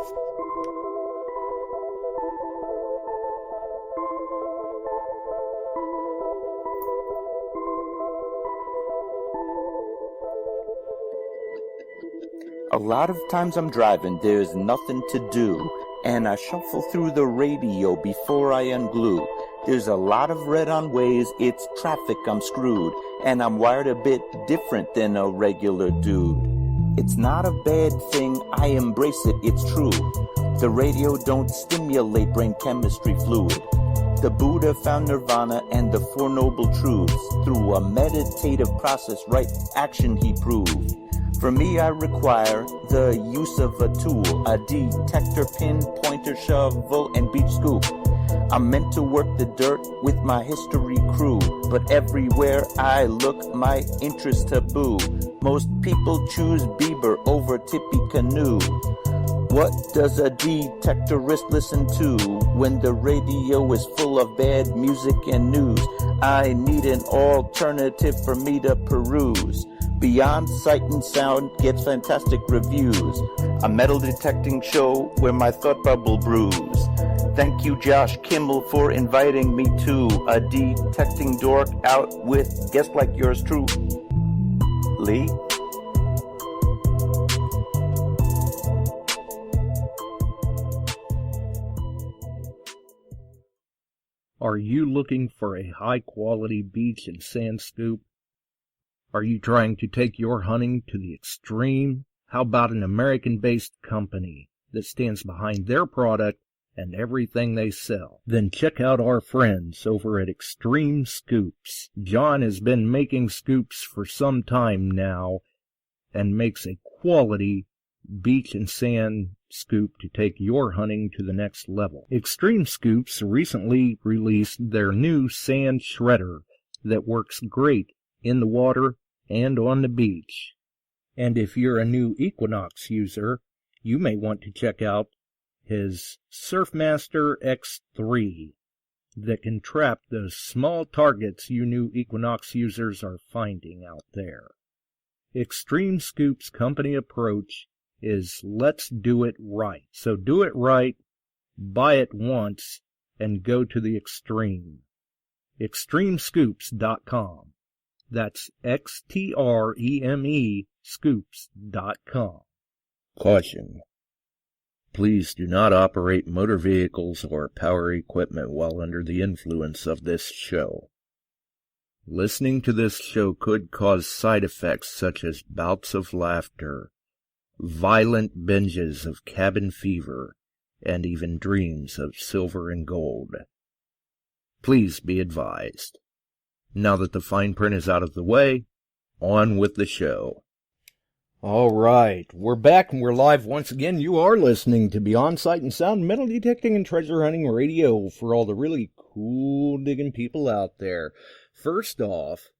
A lot of times I'm driving, there's nothing to do, and I shuffle through the radio before I unglue. There's a lot of red on ways, it's traffic, I'm screwed, and I'm wired a bit different than a regular dude. It's not a bad thing, I embrace it, it's true. The radio don't stimulate brain chemistry fluid. The Buddha found nirvana and the Four Noble Truths. Through a meditative process, right action he proved. For me, I require the use of a tool, a detector, pin, pointer, shovel, and beach scoop. I'm meant to work the dirt with my history crew, but everywhere I look, my interest taboo. Most people choose Bieber over Tippecanoe. What does a detectorist listen to when the radio is full of bad music and news? I need an alternative for me to peruse. Beyond Sight and Sound gets fantastic reviews. A metal detecting show where my thought bubble brews. Thank you, Josh Kimmel, for inviting me to a detecting dork out with guests like yours truly. Are you looking for a high-quality beach and sand scoop? Are you trying to take your hunting to the extreme? How about an American-based company that stands behind their product and everything they sell? Then check out our friends over at XTREME Scoops. John has been making scoops for some time now and makes a quality beach and sand scoop to take your hunting to the next level. XTREME Scoops recently released their new sand shredder that works great in the water and on the beach. And if you're a new Equinox user, you may want to check out his Surfmaster X3 that can trap those small targets you new Equinox users are finding out there. XTREME Scoop's company approach is let's do it right. So do it right, buy it once, and go to the extreme. XTREMEScoops.com. That's XTREME Scoops.com. Caution. Please do not operate motor vehicles or power equipment while under the influence of this show. Listening to this show could cause side effects such as bouts of laughter, violent binges of cabin fever, and even dreams of silver and gold. Please be advised. Now that the fine print is out of the way, on with the show. All right, we're back and we're live once again. You are listening to Beyond Sight and Sound Metal Detecting and Treasure Hunting Radio for all the really cool digging people out there. First off,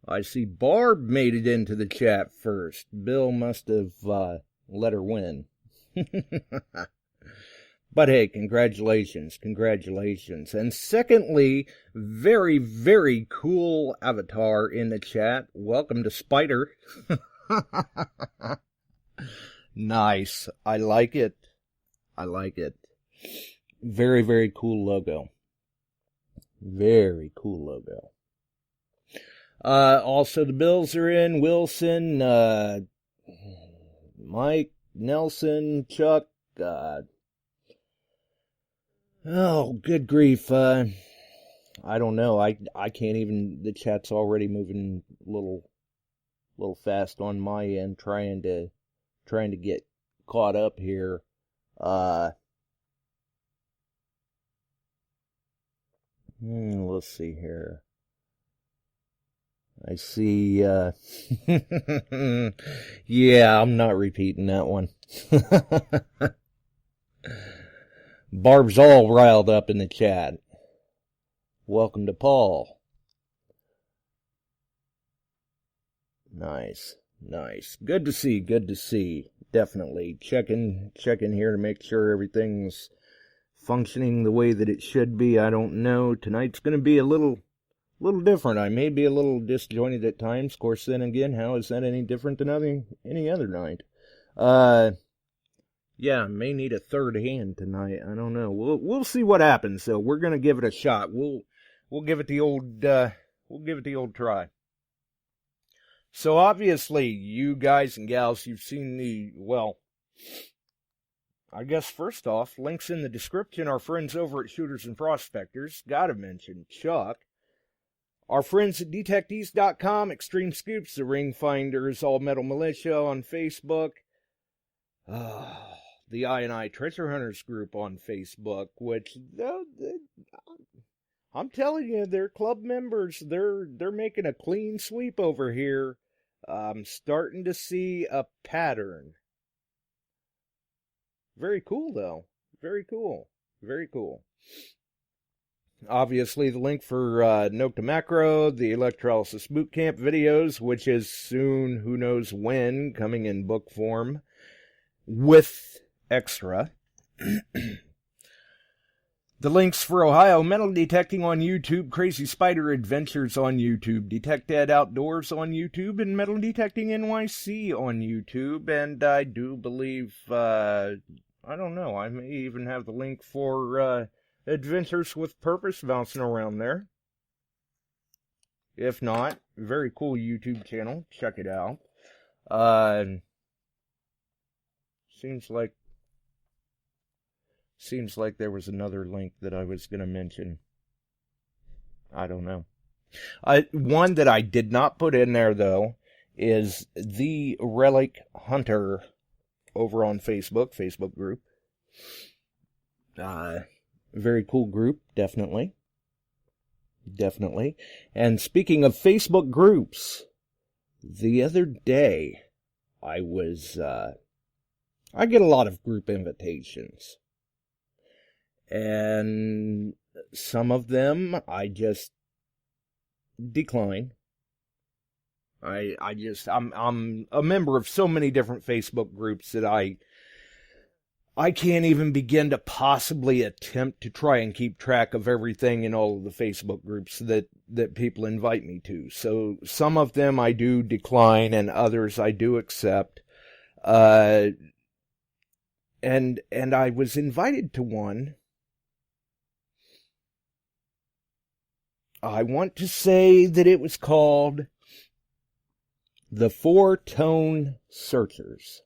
I see Barb made it into the chat first. Bill must have let her win. But hey, congratulations. And secondly, very, very cool avatar in the chat. Welcome to Spider. Nice. I like it. Very, very cool logo. Also, the Bills are in. Wilson, Mike, Nelson, Chuck, oh, good grief. I don't know. I can't even, the chat's already moving a little fast on my end, trying to get caught up here. Let's see here. I see, yeah, I'm not repeating that one. Barb's all riled up in the chat. Welcome to Paul. Nice. Good to see. Definitely. Checking here to make sure everything's functioning the way that it should be. I don't know. Tonight's going to be a little different. I may be a little disjointed at times. Of course, then again, how is that any different than any other night? Yeah, may need a third hand tonight. I don't know. We'll see what happens. So we're gonna give it a shot. We'll give it the old try. So obviously, you guys and gals, you've seen I guess first off, links in the description. Our friends over at Shooters and Prospectors. Gotta mention Chuck. Our friends at DETECTEES.com, Extreme Scoops, TheRingFinders, All Metal Militia on Facebook. The I Treasure Hunters group on Facebook, which I'm telling you, they're club members. They're making a clean sweep over here. I'm starting to see a pattern. Very cool, though. Very cool. Very cool. Obviously, the link for Note to Macro, the Electrolysis Bootcamp videos, which is soon, who knows when, coming in book form, with extra. The links for Ohio Metal Detecting on YouTube, Crazy Spider Adventures on YouTube, Detected Outdoors on YouTube, and Metal Detecting NYC on YouTube. And I do believe, I don't know, I may even have the link for Adventures with Purpose bouncing around there. If not, very cool YouTube channel. Check it out. Seems like there was another link that I was going to mention. I don't know. One that I did not put in there, though, is The Relic Hunter over on Facebook group. Very cool group, definitely. Definitely. And speaking of Facebook groups, the other day, I get a lot of group invitations. And some of them I just decline. I'm a member of so many different Facebook groups that I can't even begin to possibly attempt to try and keep track of everything in all of the Facebook groups that people invite me to. So some of them I do decline and others I do accept. And I was invited to one. I want to say that it was called the Four Tone Searchers.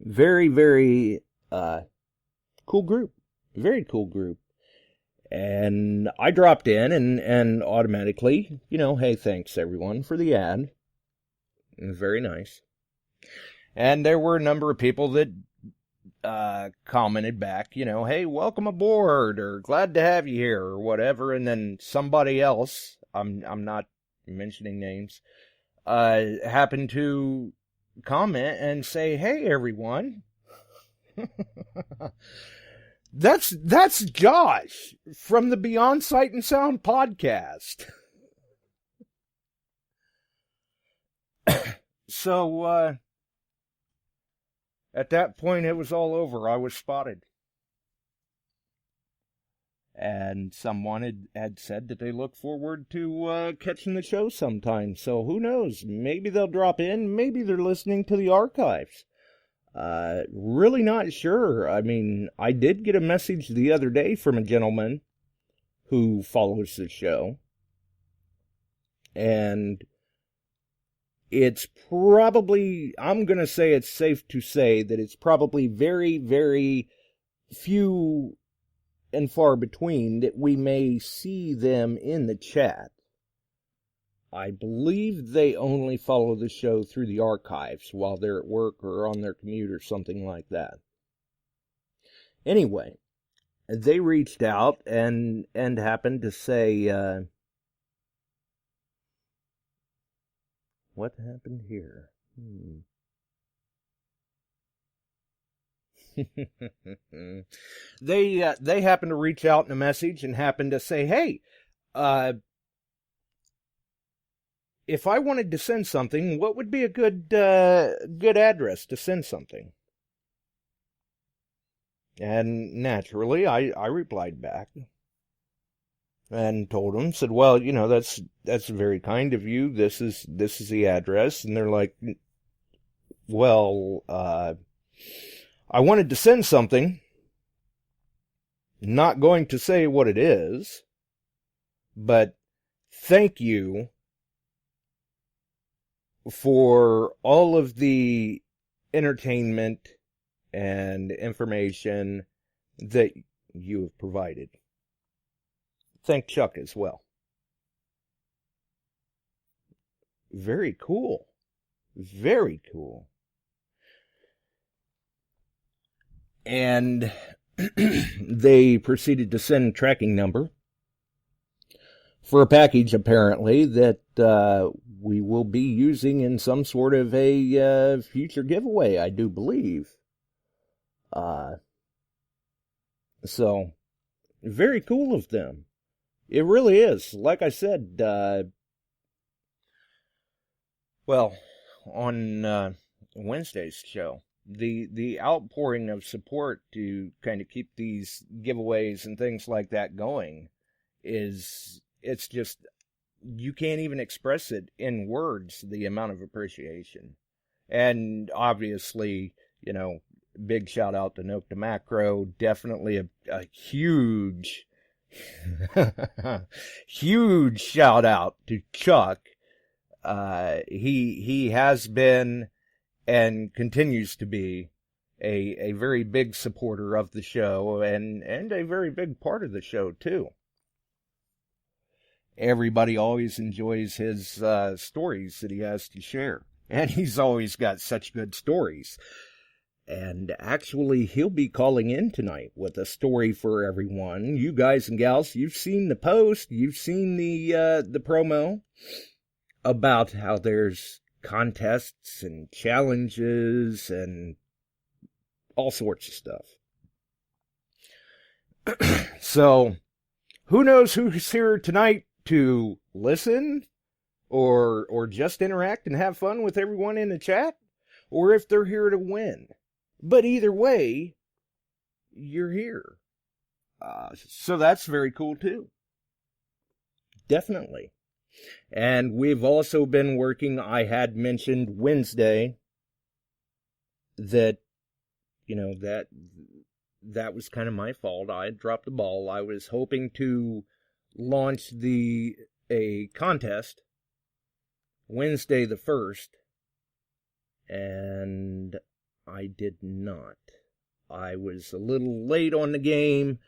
Very, very cool group. Very cool group. And I dropped in and automatically, hey, thanks everyone for the ad. It was very nice. And there were a number of people that commented back, hey, welcome aboard, or glad to have you here, or whatever. And then somebody else, I'm not mentioning names, happened to comment and say, hey, everyone, that's Josh from the Beyond Sight and Sound podcast. So, at that point, it was all over. I was spotted. And someone had said that they look forward to catching the show sometime. So who knows? Maybe they'll drop in. Maybe they're listening to the archives. Really not sure. I mean, I did get a message the other day from a gentleman who follows the show. And it's probably, I'm going to say it's safe to say that it's probably very, very few and far between that we may see them in the chat. I believe they only follow the show through the archives while they're at work or on their commute or something like that. Anyway, they reached out and happened to say, what happened here? They happened to reach out in a message and happened to say, hey, if I wanted to send something, what would be a good address to send something? And naturally, I replied back and told them, said, well, that's very kind of you. This is the address. And they're like, Well, I wanted to send something. Not going to say what it is, but thank you for all of the entertainment and information that you have provided. Thank Chuck as well. Very cool. Very cool. And they proceeded to send tracking number for a package, apparently, that we will be using in some sort of a future giveaway, I do believe. So, very cool of them. It really is. Like I said, well, on Wednesday's show, the outpouring of support to kind of keep these giveaways and things like that going it's just, you can't even express it in words, the amount of appreciation. And obviously, big shout out to Note to Macro, definitely a huge, huge shout out to Chuck. He has been and continues to be a very big supporter of the show and a very big part of the show too. Everybody always enjoys his stories that he has to share. And he's always got such good stories. And actually, he'll be calling in tonight with a story for everyone. You guys and gals, you've seen the post, you've seen the promo about how there's contests and challenges and all sorts of stuff. So, who knows who's here tonight to listen or just interact and have fun with everyone in the chat, or if they're here to win. But either way, you're here. So that's very cool too. Definitely. And we've also been working, I had mentioned Wednesday that, that was kind of my fault. I had dropped the ball. I was hoping to launch a contest Wednesday the 1st, and I did not. I was a little late on the game.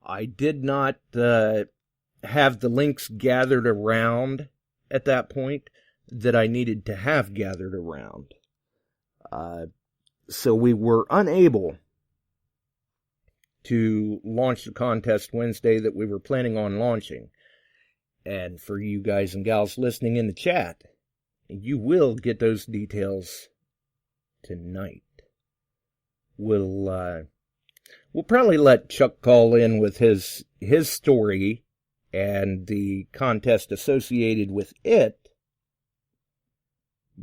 I did not have the links gathered around at that point that I needed to have gathered around. So we were unable to launch the contest Wednesday that we were planning on launching. And for you guys and gals listening in the chat, you will get those details tonight. We'll probably let Chuck call in with his story and the contest associated with it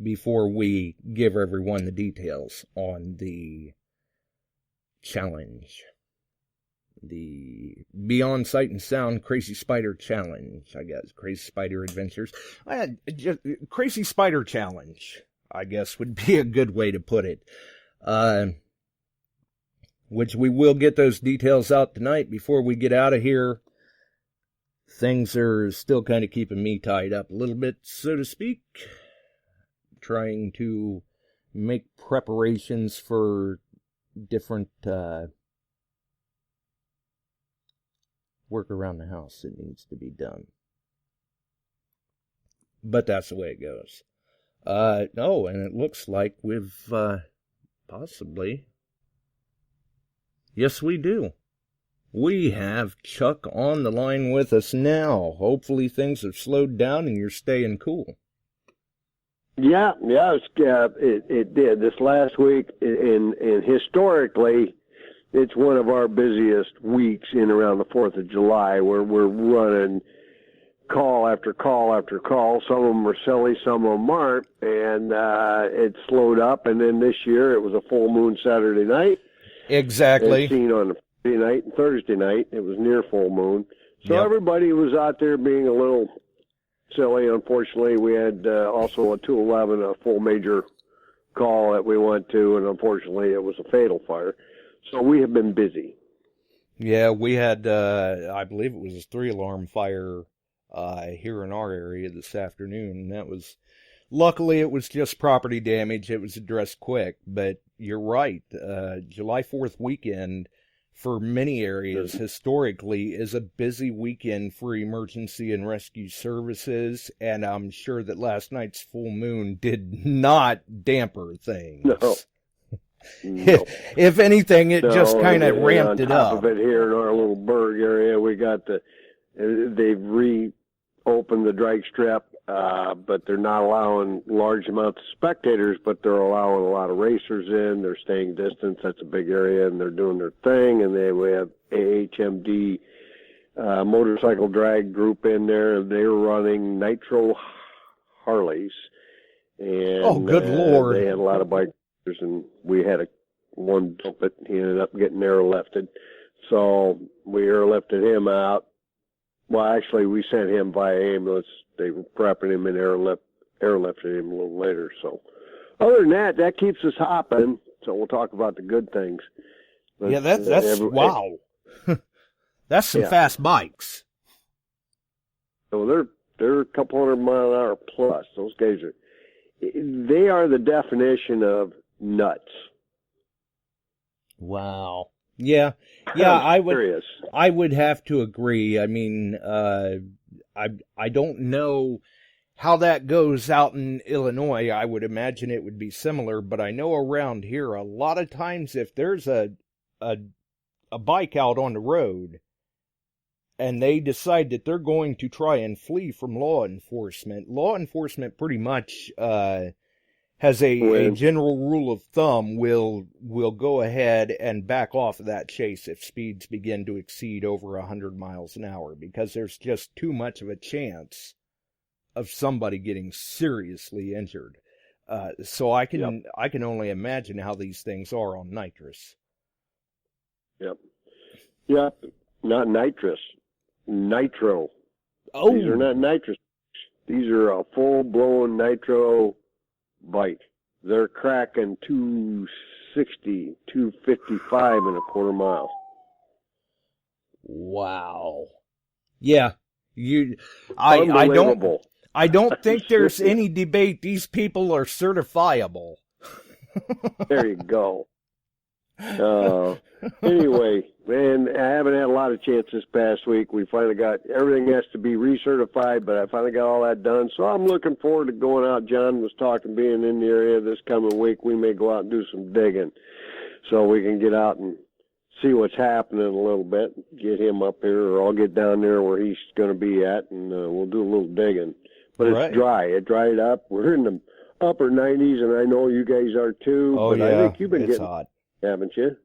before we give everyone the details on the challenge. The Beyond Sight and Sound Crazy Spider Challenge, I guess. Crazy Spider Adventures. Crazy Spider Challenge, I guess, would be a good way to put it. Which we will get those details out tonight before we get out of here. Things are still kind of keeping me tied up a little bit, so to speak. Trying to make preparations for different work around the house that needs to be done. But that's the way it goes. And it looks like we've possibly... Yes, we do. We have Chuck on the line with us now. Hopefully things have slowed down and you're staying cool. Yeah, it did. This last week, and historically, it's one of our busiest weeks in around the 4th of July, where we're running call after call after call. Some of them are silly, some of them aren't, and it slowed up. And then this year, it was a full moon Saturday night. Exactly. As seen on Friday night and Thursday night. It was near full moon. So Yep. Everybody was out there being a little silly. Unfortunately, we had also a 211, a full major call that we went to, and unfortunately it was a fatal fire. So we have been busy. Yeah, we had, I believe it was a 3-alarm fire here in our area this afternoon, and that was, luckily it was just property damage. It was addressed quick, but you're right. July 4th weekend for many areas historically is a busy weekend for emergency and rescue services, and I'm sure that last night's full moon did not damper things. No. No. If anything, it just kind of ramped it up. On top of it, here in our little Berg area, we got they've reopened the drag strip, but they're not allowing large amounts of spectators, but they're allowing a lot of racers in. They're staying distance. That's a big area, and they're doing their thing. And we have AHMD motorcycle drag group in there. They're running nitro Harleys. And, oh, good Lord. They had a lot of bikers, and we had one dump it. He ended up getting airlifted. So we airlifted him out. Well, actually, we sent him via ambulance. They were prepping him and airlifted him a little later. So other than that, that keeps us hopping. So we'll talk about the good things. But, yeah, that's wow. That's some fast bikes. So they're a couple 100-mile-an-hour plus. Those guys they are the definition of nuts. Wow. Yeah, I would have to agree. I mean, I don't know how that goes out in Illinois. I would imagine it would be similar, but I know around here a lot of times if there's a bike out on the road and they decide that they're going to try and flee from law enforcement pretty much has a general rule of thumb will go ahead and back off of that chase if speeds begin to exceed over 100 miles an hour, because there's just too much of a chance of somebody getting seriously injured. So I can only imagine how these things are on nitrous. Yep. Yeah, not nitrous. Nitro. Oh. These are not nitrous. These are a full-blown nitro bike. They're cracking 260, 255 in a quarter mile. Wow. Yeah. I don't think there's any debate. These people are certifiable. There you go. Anyway, man, I haven't had a lot of chance this past week. We finally got, everything has to be recertified, but I finally got all that done. So I'm looking forward to going out. John was talking, being in the area this coming week. We may go out and do some digging so we can get out and see what's happening a little bit, get him up here, or I'll get down there where he's going to be at, and we'll do a little digging. But it's dry. It dried up. We're in the upper 90s, and I know you guys are too. Oh, but yeah. I think you've been getting hot. Haven't you?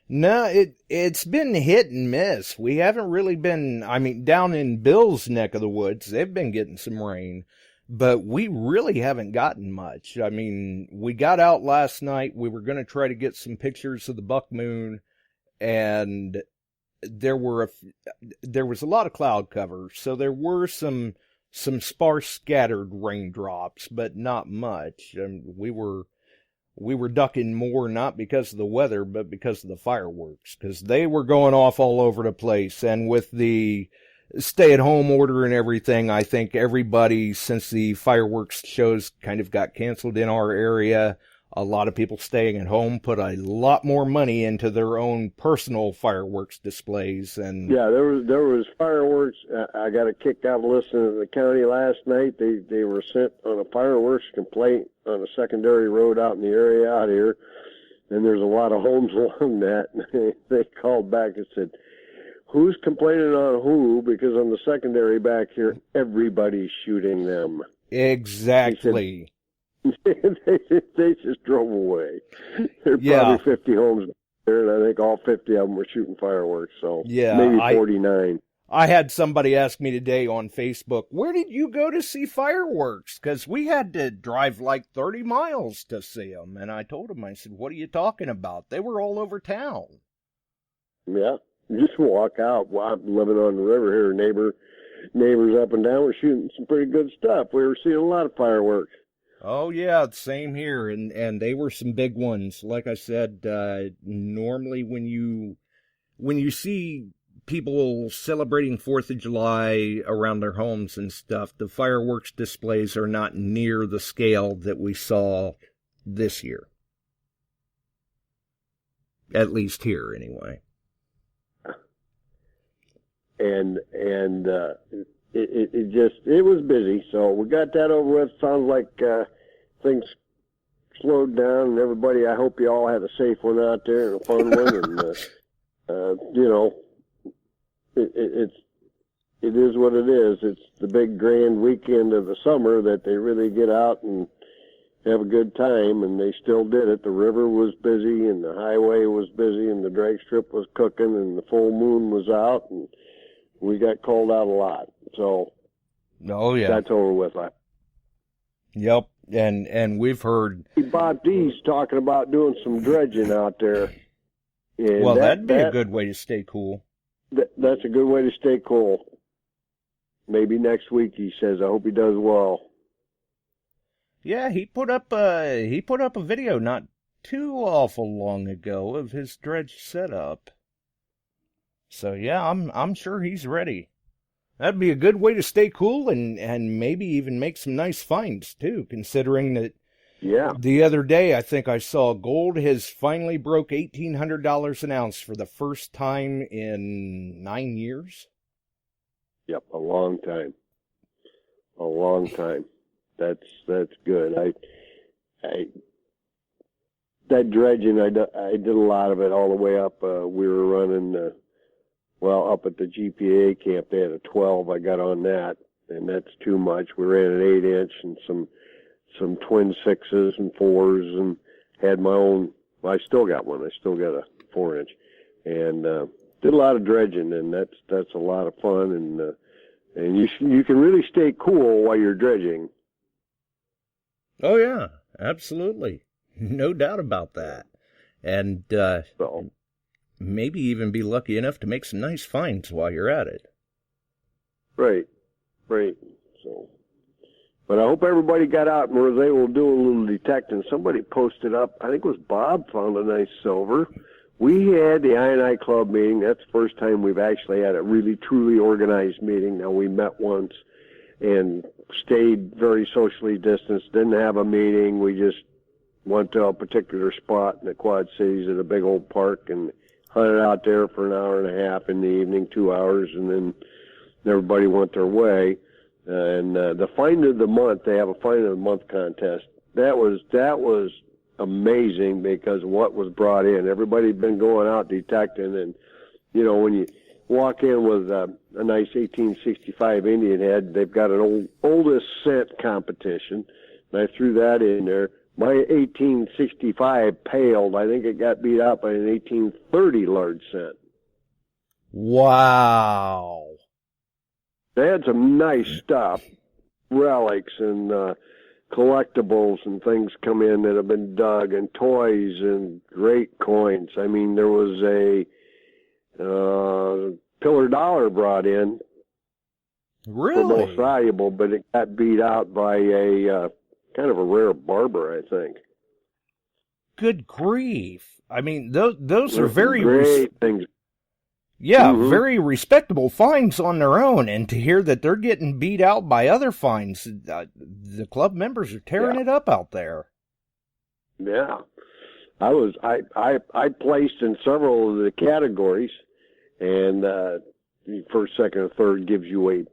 No, it's been hit and miss. We haven't really been, I mean, down in Bill's neck of the woods, they've been getting some rain, but we really haven't gotten much. I mean, we got out last night. We were going to try to get some pictures of the buck moon, and there was a lot of cloud cover, so there were some sparse scattered raindrops, but not much. We were ducking more, not because of the weather, but because of the fireworks, because they were going off all over the place. And with the stay-at-home order and everything, I think everybody, since the fireworks shows kind of got canceled in our area, a lot of people staying at home put a lot more money into their own personal fireworks displays. And yeah, there was fireworks. I got a kick out of listening to the county last night. They were sent on a fireworks complaint on a secondary road out in the area out here, and there's a lot of homes along that. They called back and said, "Who's complaining on who? Because on the secondary back here, everybody's shooting them." Exactly. They just drove away. There are probably 50 homes there, and I think all 50 of them were shooting fireworks. So maybe 49. I had somebody ask me today on Facebook, where did you go to see fireworks? Because we had to drive like 30 miles to see them. And I told him, I said, what are you talking about? They were all over town. Yeah, just walk out. Well, I'm living on the river here. Neighbors up and down were shooting some pretty good stuff. We were seeing a lot of fireworks. Oh yeah, same here, and they were some big ones. Like I said, normally when you see people celebrating 4th of July around their homes and stuff, the fireworks displays are not near the scale that we saw this year. At least here, anyway. And it was busy, so we got that over with. Sounds like things slowed down, and everybody, I hope you all had a safe one out there and a fun one, and you know, it is what it is. It's the big grand weekend of the summer that they really get out and have a good time, and they still did it. The river was busy, and the highway was busy, and the drag strip was cooking, and the full moon was out, and we got called out a lot. So, oh yeah, that's over with. Yep, and we've heard Bob D's talking about doing some dredging out there. And well, that'd be a good way to stay cool. That's a good way to stay cool. Maybe next week, he says. I hope he does well. Yeah, he put up a video not too awful long ago of his dredge setup. So yeah, I'm sure he's ready. That'd be a good way to stay cool and maybe even make some nice finds too, considering that the other day I think I saw gold has finally broke $1,800 an ounce for the first time in 9 years. Yep, a long time. A long time. That's good. That dredging, I did a lot of it all the way up. We were running, up at the GPA camp, they had a 12. I got on that, and that's too much. We ran an 8-inch and some twin 6s and 4s, and had my own. Well, I still got one. I still got a 4-inch, and did a lot of dredging, and that's a lot of fun, and you can really stay cool while you're dredging. Oh yeah, absolutely. No doubt about that. And maybe even be lucky enough to make some nice finds while you're at it. Right. So, but I hope everybody got out and was able to do a little detecting. Somebody posted up, I think it was Bob, found a nice silver. We had the I&I Club meeting. That's the first time we've actually had a really, truly organized meeting. Now, we met once and stayed very socially distanced, didn't have a meeting. We just went to a particular spot in the Quad Cities at a big old park and hunted out there for an hour and a half in the evening, 2 hours, and then everybody went their way. And the find of the month, they have a find of the month contest. That was amazing because of what was brought in. Everybody had been going out detecting, and you know, when you walk in with a nice 1865 Indian head, they've got an oldest scent competition, and I threw that in there. My 1865 paled. I think it got beat out by an 1830 large scent. Wow. They had some nice stuff, relics and collectibles and things come in that have been dug, and toys and great coins. I mean, there was a pillar dollar brought in. Really? For most valuable, but it got beat out by a kind of a rare barber, I think. Good grief. I mean, those are very great things. Yeah, very respectable finds on their own, and to hear that they're getting beat out by other finds, the club members are tearing it up out there. Yeah, I placed in several of the categories, and first, second, and third gives you a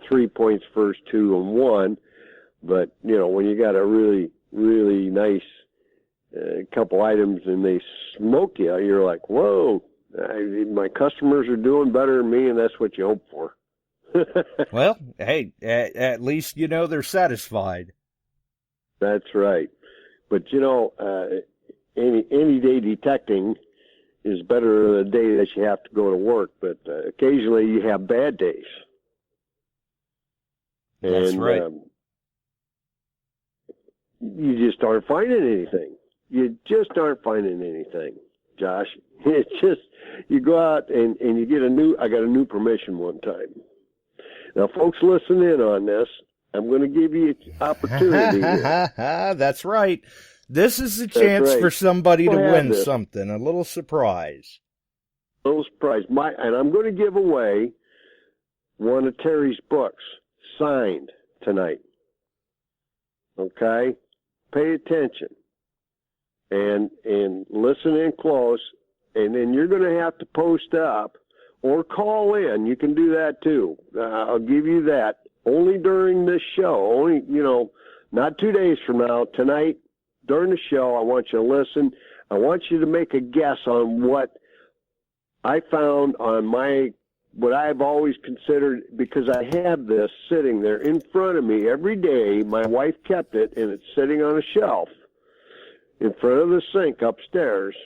3 points, first, 2, and 1. But you know, when you got a really, really nice couple items and they smoke you, you're like, whoa. My customers are doing better than me, and that's what you hope for. Well, hey, at least you know they're satisfied. That's right. But you know, any day detecting is better than a day that you have to go to work. But occasionally you have bad days. That's right. You just aren't finding anything. You just aren't finding anything, Josh. It's just, you go out and you get I got a new permission one time. Now, folks, listen in on this. I'm going to give you an opportunity here. That's right. This is a chance for somebody to win something, a little surprise. A little surprise. And I'm going to give away one of Terry's books, signed, tonight. Okay? Pay attention. And listen in close. And then you're going to have to post up or call in. You can do that too. I'll give you that. Only during this show. Only, not 2 days from now. Tonight, during the show, I want you to listen. I want you to make a guess on what I found on what I've always considered, because I have this sitting there in front of me every day. My wife kept it, and it's sitting on a shelf in front of the sink upstairs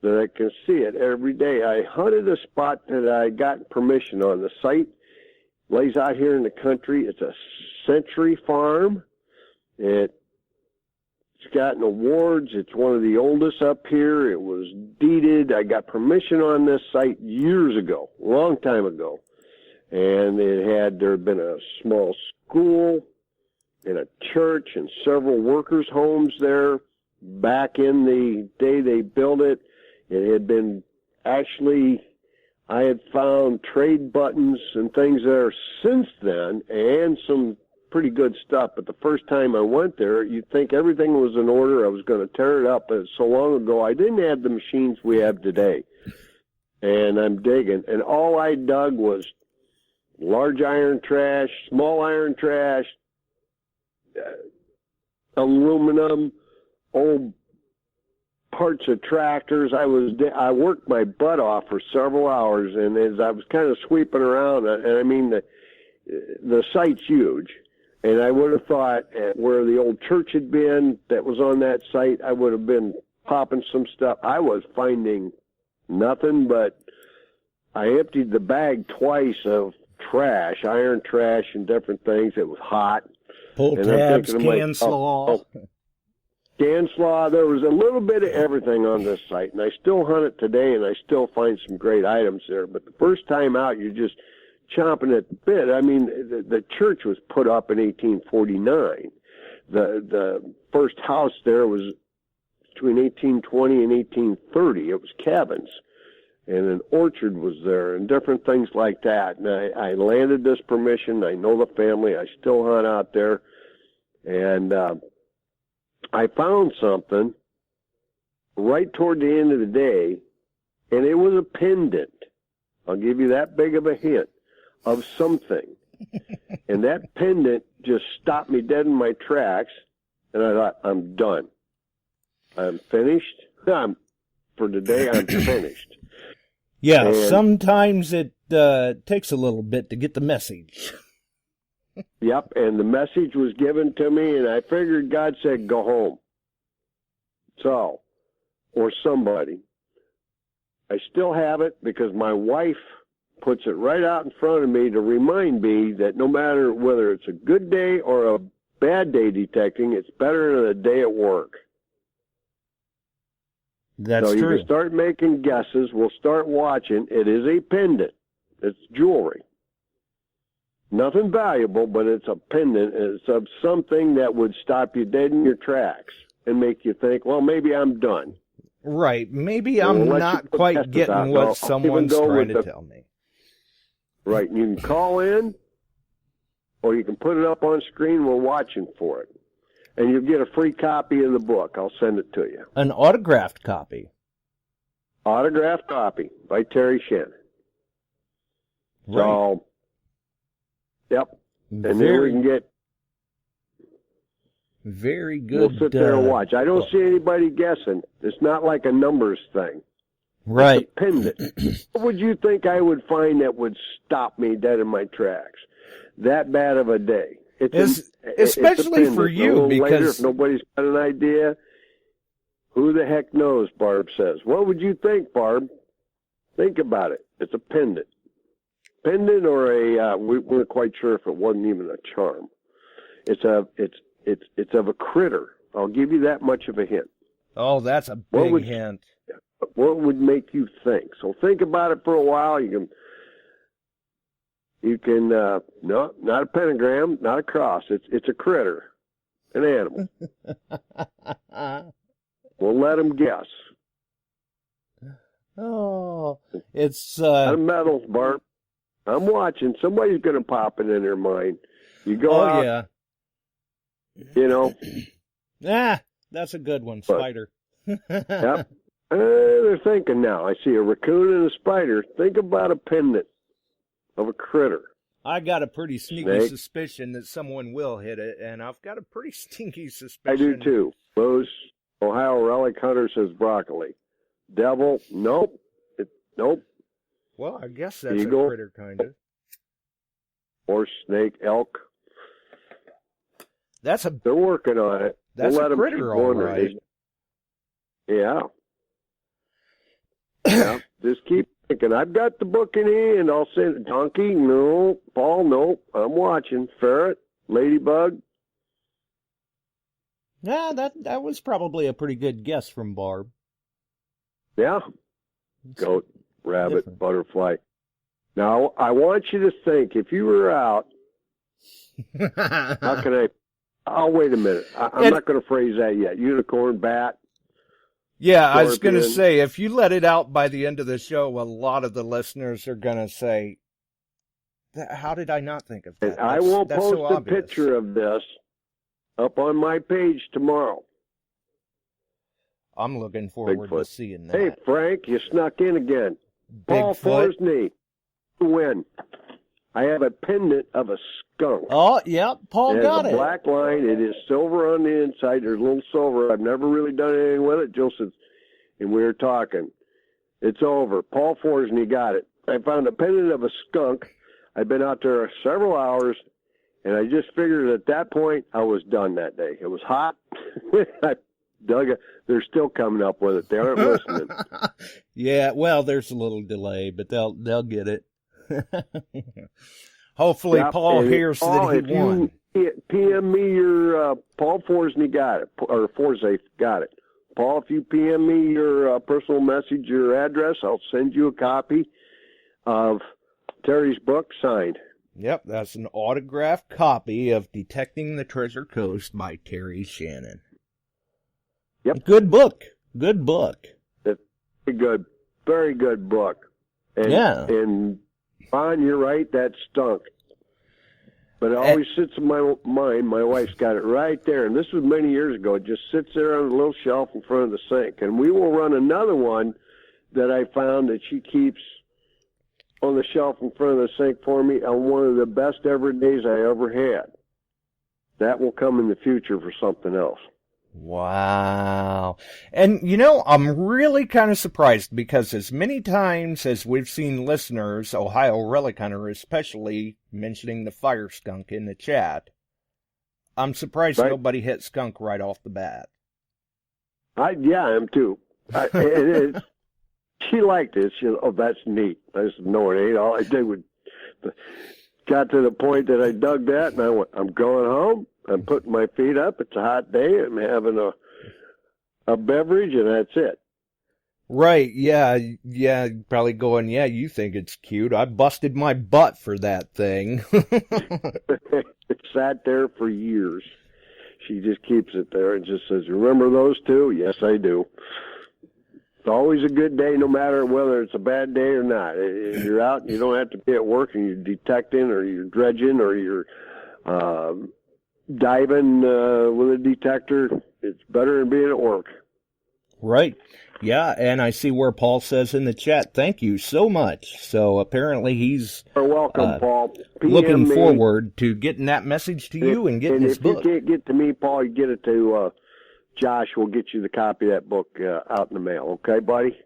that I can see it every day. I hunted a spot that I got permission on. The site lays out here in the country. It's a century farm. It's gotten awards. It's one of the oldest up here. It was deeded. I got permission on this site years ago, a long time ago. And there had been a small school and a church and several workers' homes there back in the day they built it. It had been actually, I had found trade buttons and things there since then, and some pretty good stuff. But the first time I went there, you'd think everything was in order. I was going to tear it up. But so long ago, I didn't have the machines we have today. And I'm digging. And all I dug was large iron trash, small iron trash, aluminum, old parts of tractors. I worked my butt off for several hours, and as I was kind of sweeping around, and I mean the site's huge, and I would have thought where the old church had been that was on that site, I would have been popping some stuff. I was finding nothing, but I emptied the bag twice of trash, iron trash and different things. It was hot. Pull tabs, can slaw. Can slaw. There was a little bit of everything on this site, and I still hunt it today, and I still find some great items there. But the first time out, you're just chomping at the bit. I mean, the church was put up in 1849. The first house there was between 1820 and 1830. It was cabins, and an orchard was there, and different things like that. And I landed this permission. I know the family. I still hunt out there, and I found something right toward the end of the day, and it was a pendant. I'll give you that big of a hint of something. And that pendant just stopped me dead in my tracks, and I thought, I'm done. I'm finished. For today, I'm finished. Yeah, and sometimes it takes a little bit to get the message. Yep, and the message was given to me, and I figured God said, go home. So, or somebody. I still have it because my wife puts it right out in front of me to remind me that no matter whether it's a good day or a bad day detecting, it's better than a day at work. That's so true. You can start making guesses. We'll start watching. It is a pendant. It's jewelry. Nothing valuable, but it's a pendant. It's of something that would stop you dead in your tracks and make you think, well, maybe I'm done. Right. Maybe I'm not quite getting what someone's trying to tell me. Right. And you can call in, or you can put it up on screen. We're watching for it. And you'll get a free copy of the book. I'll send it to you. An autographed copy. Autographed copy by Terry Shannon. Right. So, yep. And then we can get... Very good. We'll sit there and watch. I don't see anybody guessing. It's not like a numbers thing. Right. It's a pendant. What would you think I would find that would stop me dead in my tracks? That bad of a day. Especially for you, because... Later, if nobody's got an idea, who the heck knows, Barb says. What would you think, Barb? Think about it. It's a pendant. Pendant or we weren't quite sure if it wasn't even a charm. It's of a critter. I'll give you that much of a hint. Oh, that's a big hint. What would make you think? So think about it for a while. You can You can no, not a pentagram, not a cross. It's a critter, an animal. We'll let them guess. Oh, it's Not a metal, Bart. I'm watching. Somebody's going to pop it in their mind. You go out, yeah. you know. That's a good one, spider. Yep. They're thinking now. I see a raccoon and a spider. Think about a pendant of a critter. I got a pretty sneaky suspicion that someone will hit it, and I've got a pretty stinky suspicion. I do too. Those Ohio relic hunter says broccoli. Devil, nope. Nope. Well, I guess that's Eagle, a critter, kind of. Horse, snake, elk. They're working on it. That's we'll a critter, all right. Yeah. Yeah. Just keep thinking. I've got the book in hand. I'll send it. Donkey, no. Paul, no. I'm watching. Ferret, ladybug. Yeah, that was probably a pretty good guess from Barb. Yeah. Goat, rabbit, butterfly. Now, I want you to think, if you were out, how can I? Oh, wait a minute. I'm not going to phrase that yet. Unicorn, bat. Yeah, scorpion. I was going to say, if you let it out by the end of the show, a lot of the listeners are going to say, how did I not think of that? And I will post a picture of this up on my page tomorrow. I'm looking forward to seeing that. Hey, Frank, you snuck in again. Paul Forsney, win. I have a pendant of a skunk. Oh, yeah, Paul got it. It's a black line. It is silver on the inside. There's a little silver. I've never really done anything with it. Jill says, and we were talking. It's over. Paul Forsney got it. I found a pendant of a skunk. I've been out there several hours, and I just figured at that point I was done that day. It was hot. I dug it. They're still coming up with it. They aren't listening. Yeah, well, there's a little delay, but they'll get it. Hopefully, Paul hears that he won. PM me your Paul Forsney got it, or Forsyth got it. Paul, if you PM me your personal message, your address, I'll send you a copy of Terry's book signed. Yep, that's an autographed copy of Detecting the Treasure Coast by Terry Shannon. Yep. Good book. Good book. It's very good book. And, yeah. And Ron, you're right, that stunk. But it always sits in my mind. My wife's got it right there. And this was many years ago. It just sits there on a little shelf in front of the sink. And we will run another one that I found that she keeps on the shelf in front of the sink for me on one of the best ever days I ever had. That will come in the future for something else. Wow. And, you know, I'm really kind of surprised because as many times as we've seen listeners, Ohio Relic Hunter especially, mentioning the fire skunk in the chat, I'm surprised nobody hit skunk right off the bat. I am too. She liked it. She said, oh, that's neat. I said, no, it ain't. All I did was got to the point that I dug that and I went, I'm going home. I'm putting my feet up. It's a hot day. I'm having a beverage, and that's it. Right, yeah, probably going, yeah, you think it's cute. I busted my butt for that thing. It sat there for years. She just keeps it there and just says, remember those two? Yes, I do. It's always a good day, no matter whether it's a bad day or not. If you're out and you don't have to be at work and you're detecting or you're dredging or you're diving with a detector, it's better than being at work. Right. Yeah, and I see where Paul says in the chat, thank you so much. So apparently he's You're welcome, Paul. looking forward to getting that message to you and getting his book. If you can't get to me, Paul, you get it to Josh. We'll get you the copy of that book out in the mail. Okay, buddy?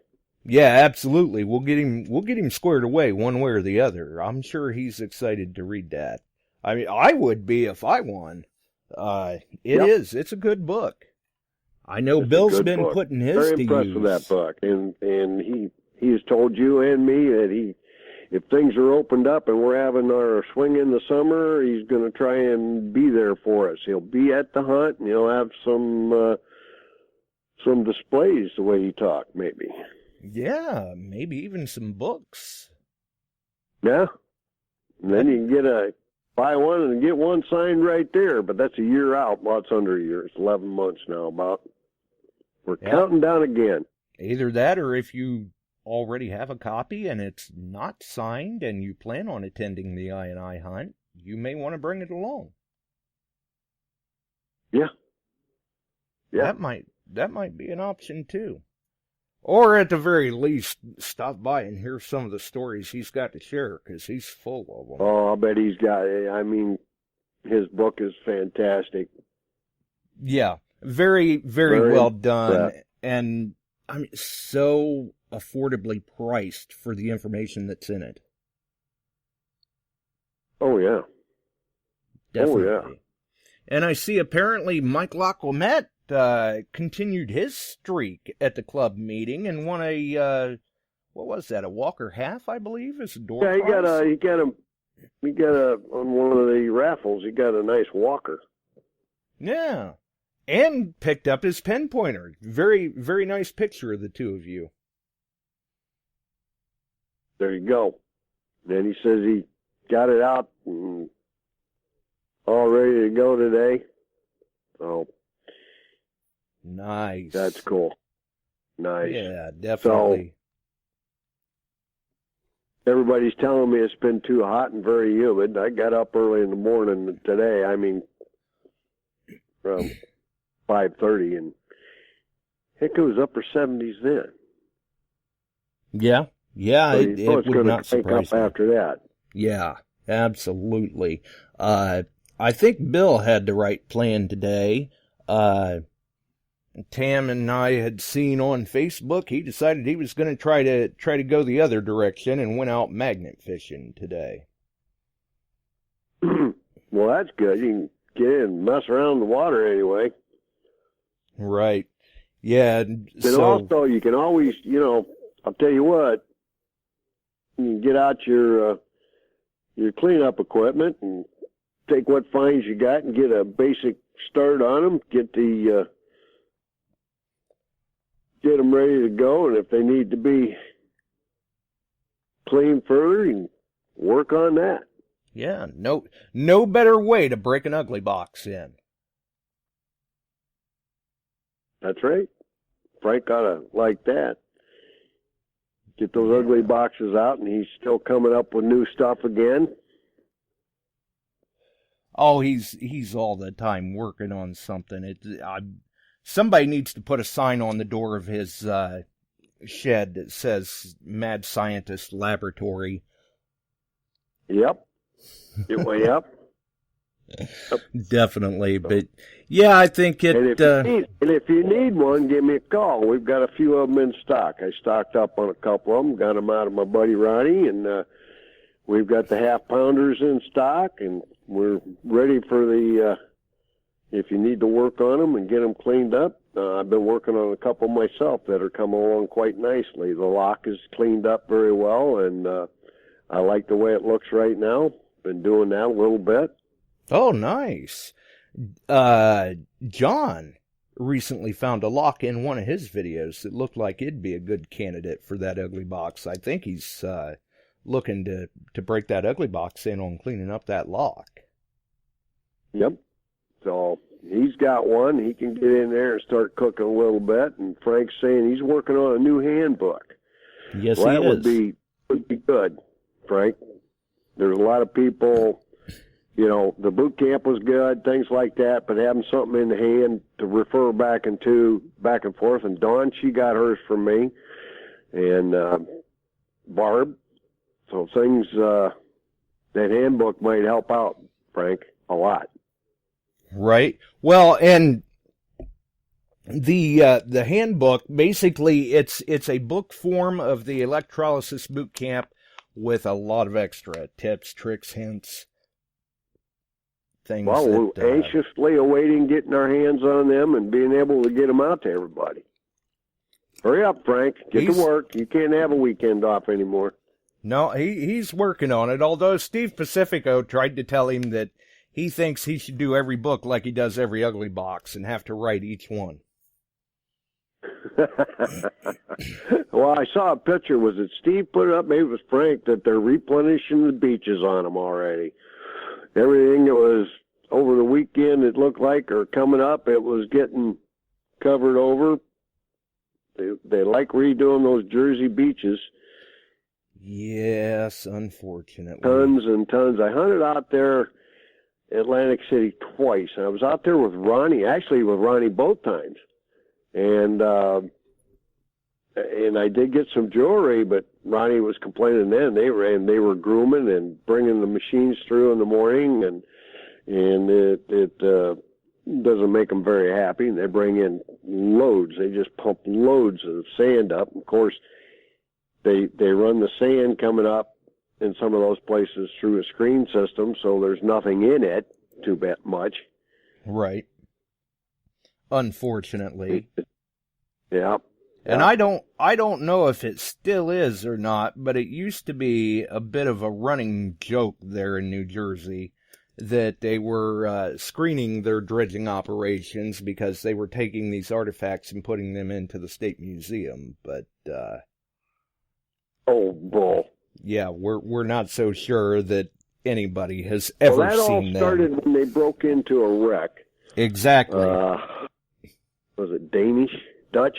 Yeah, absolutely. We'll get him squared away one way or the other. I'm sure he's excited to read that. I mean, I would be if I won. It's a good book. I know Bill's been putting his to use. Very impressed with that book, and he has told you and me that if things are opened up and we're having our swing in the summer, he's going to try and be there for us. He'll be at the hunt and he'll have some displays the way he talked, maybe. Yeah, maybe even some books. Yeah. And then you can buy one and get one signed right there, but that's a year out. Well, it's under a year. It's 11 months now about. We're counting down again. Either that, or if you already have a copy and it's not signed and you plan on attending the I&I hunt, you may want to bring it along. Yeah. That might be an option too. Or at the very least, stop by and hear some of the stories he's got to share, because he's full of them. Oh, I bet he's got, his book is fantastic. Yeah, very, very well done. And so affordably priced for the information that's in it. Oh, yeah. Definitely. Oh, yeah. And I see apparently Mike Lacomette continued his streak at the club meeting and won a, what was that, a Walker half, I believe, is a door prize? He got on one of the raffles, he got a nice Walker. Yeah. And picked up his pen pointer. Very, very nice picture of the two of you. There you go. Then he says he got it out and all ready to go today. Oh. Nice. That's cool. Nice. Yeah, definitely. So, everybody's telling me it's been too hot and very humid. I got up early in the morning today, around 5:30, and heck, it was upper 70s then. Yeah, so it would not surprise me. After that. Yeah, absolutely. I think Bill had the right plan today. Tam and I had seen on Facebook, he decided he was going to try to go the other direction and went out magnet fishing today. Well, that's good. You can get in and mess around in the water anyway. Right. Yeah. And also, you can always, I'll tell you what, you can get out your cleanup equipment and take what finds you got and get a basic start on them, get them ready to go, and if they need to be cleaned further, you can work on that. Yeah, no better way to break an ugly box in. That's right. Frank ought to like that. Get those ugly boxes out, and he's still coming up with new stuff again. Oh, he's all the time working on something. Somebody needs to put a sign on the door of his shed that says Mad Scientist Laboratory. Yep. Yep. Definitely. But, yeah, I think it... And if you need one, give me a call. We've got a few of them in stock. I stocked up on a couple of them, got them out of my buddy Ronnie, and we've got the half-pounders in stock, and we're ready for the... if you need to work on them and get them cleaned up, I've been working on a couple myself that are coming along quite nicely. The lock is cleaned up very well, and I like the way it looks right now. Been doing that a little bit. Oh, nice. John recently found a lock in one of his videos that looked like it'd be a good candidate for that ugly box. I think he's looking to break that ugly box in on cleaning up that lock. Yep. So he's got one. He can get in there and start cooking a little bit. And Frank's saying he's working on a new handbook. Yes, well, he that would be good, Frank. There's a lot of people, the boot camp was good, things like that, but having something in the hand to refer back and forth. And Dawn, she got hers from me, and Barb. So things, that handbook might help out, Frank, a lot. Right. Well, and the handbook, basically it's a book form of the electrolysis boot camp with a lot of extra tips, tricks, hints, things. Well, we're anxiously awaiting getting our hands on them and being able to get them out to everybody. Hurry up, Frank. Get to work. You can't have a weekend off anymore. No, he's working on it, although Steve Pacifico tried to tell him that he thinks he should do every book like he does every ugly box and have to write each one. Well, Well, I saw a picture. Was it Steve put it up? Maybe it was Frank, that they're replenishing the beaches on them already. Everything that was over the weekend, it looked like, or coming up, it was getting covered over. They like redoing those Jersey beaches. Yes, unfortunately. Tons and tons. I hunted out there, Atlantic City, twice. I was out there with Ronnie, both times. And I did get some jewelry, but Ronnie was complaining then. They were grooming and bringing the machines through in the morning, and it doesn't make them very happy. And they bring in loads. They just pump loads of sand up. Of course, they run the sand coming up in some of those places through a screen system, so there's nothing in it too much. Right. Unfortunately. Yeah. And I don't know if it still is or not, but it used to be a bit of a running joke there in New Jersey that they were screening their dredging operations because they were taking these artifacts and putting them into the state museum. But oh, bull. Yeah, we're not so sure that anybody has ever seen them. Well, that all started when they broke into a wreck. Exactly. Was it Dutch?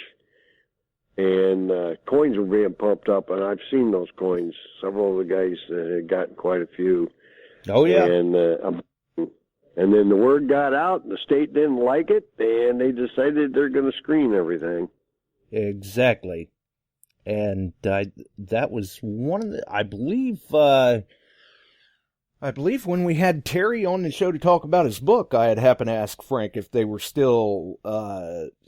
And coins were being pumped up, and I've seen those coins. Several of the guys had gotten quite a few. Oh, yeah. And then the word got out, and the state didn't like it, and they decided they're going to screen everything. Exactly. And that was one of the, I believe when we had Terry on the show to talk about his book, I had happened to ask Frank if they were still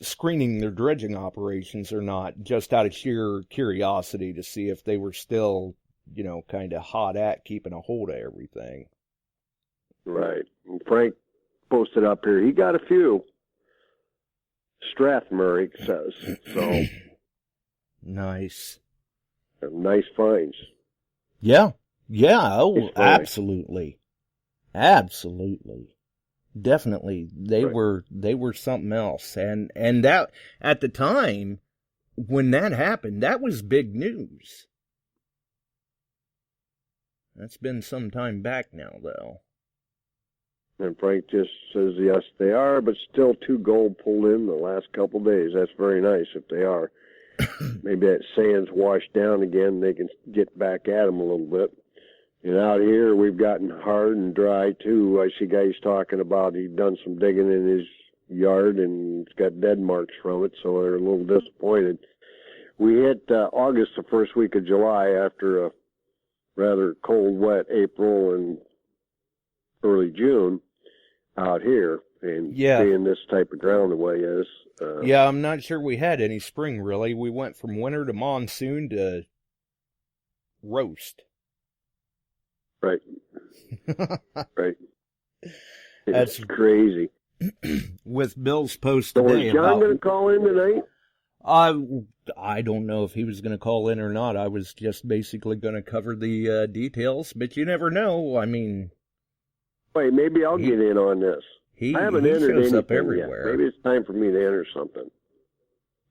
screening their dredging operations or not, just out of sheer curiosity to see if they were still, kind of hot at keeping a hold of everything. Right. And Frank posted up here, he got a few. Strathmere says, so. Nice. Nice finds. Yeah. Yeah, oh, absolutely. Absolutely. Definitely. They were something else. And that, at the time, when that happened, that was big news. That's been some time back now, though. And Frank just says, yes, they are, but still 2 gold pulled in the last couple of days. That's very nice if they are. Maybe that sand's washed down again, they can get back at them a little bit. And out here, we've gotten hard and dry, too. I see guys talking about he'd done some digging in his yard, and it's got dead marks from it, so they're a little disappointed. We hit August the first week of July after a rather cold, wet April and early June out here. And seeing this type of ground the way it is. Yeah, I'm not sure we had any spring, really. We went from winter to monsoon to roast. Right. Right. That's crazy. With Bill's post so today. Was John going to call in tonight? I don't know if he was going to call in or not. I was just basically going to cover the details, but you never know. I mean... Wait, maybe I'll get in on this. I haven't entered shows anything up everywhere. Yet. Maybe it's time for me to enter something.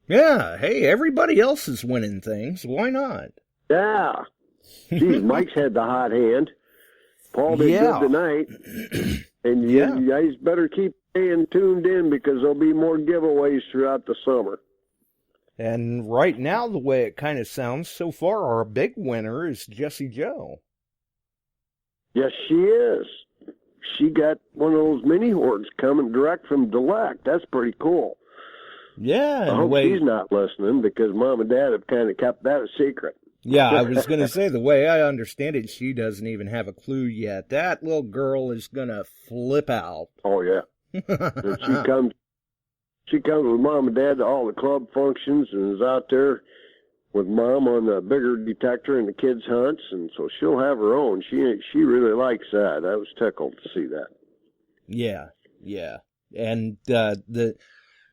Yeah, hey, everybody else is winning things. Why not? Yeah. Geez, Mike's had the hot hand. Paul did good tonight. And you guys better keep staying tuned in because there'll be more giveaways throughout the summer. And right now, the way it kind of sounds so far, our big winner is Jessie Jo. Yes, she is. She got one of those mini hordes coming direct from Delect. That's pretty cool. Yeah. I hope she's not listening because Mom and Dad have kind of kept that a secret. Yeah, I was going to say, the way I understand it, she doesn't even have a clue yet. That little girl is going to flip out. Oh, yeah. And she comes with Mom and Dad to all the club functions and is out there with Mom on the bigger detector and the kids' hunts, and so she'll have her own. She really likes that. I was tickled to see that. Yeah. And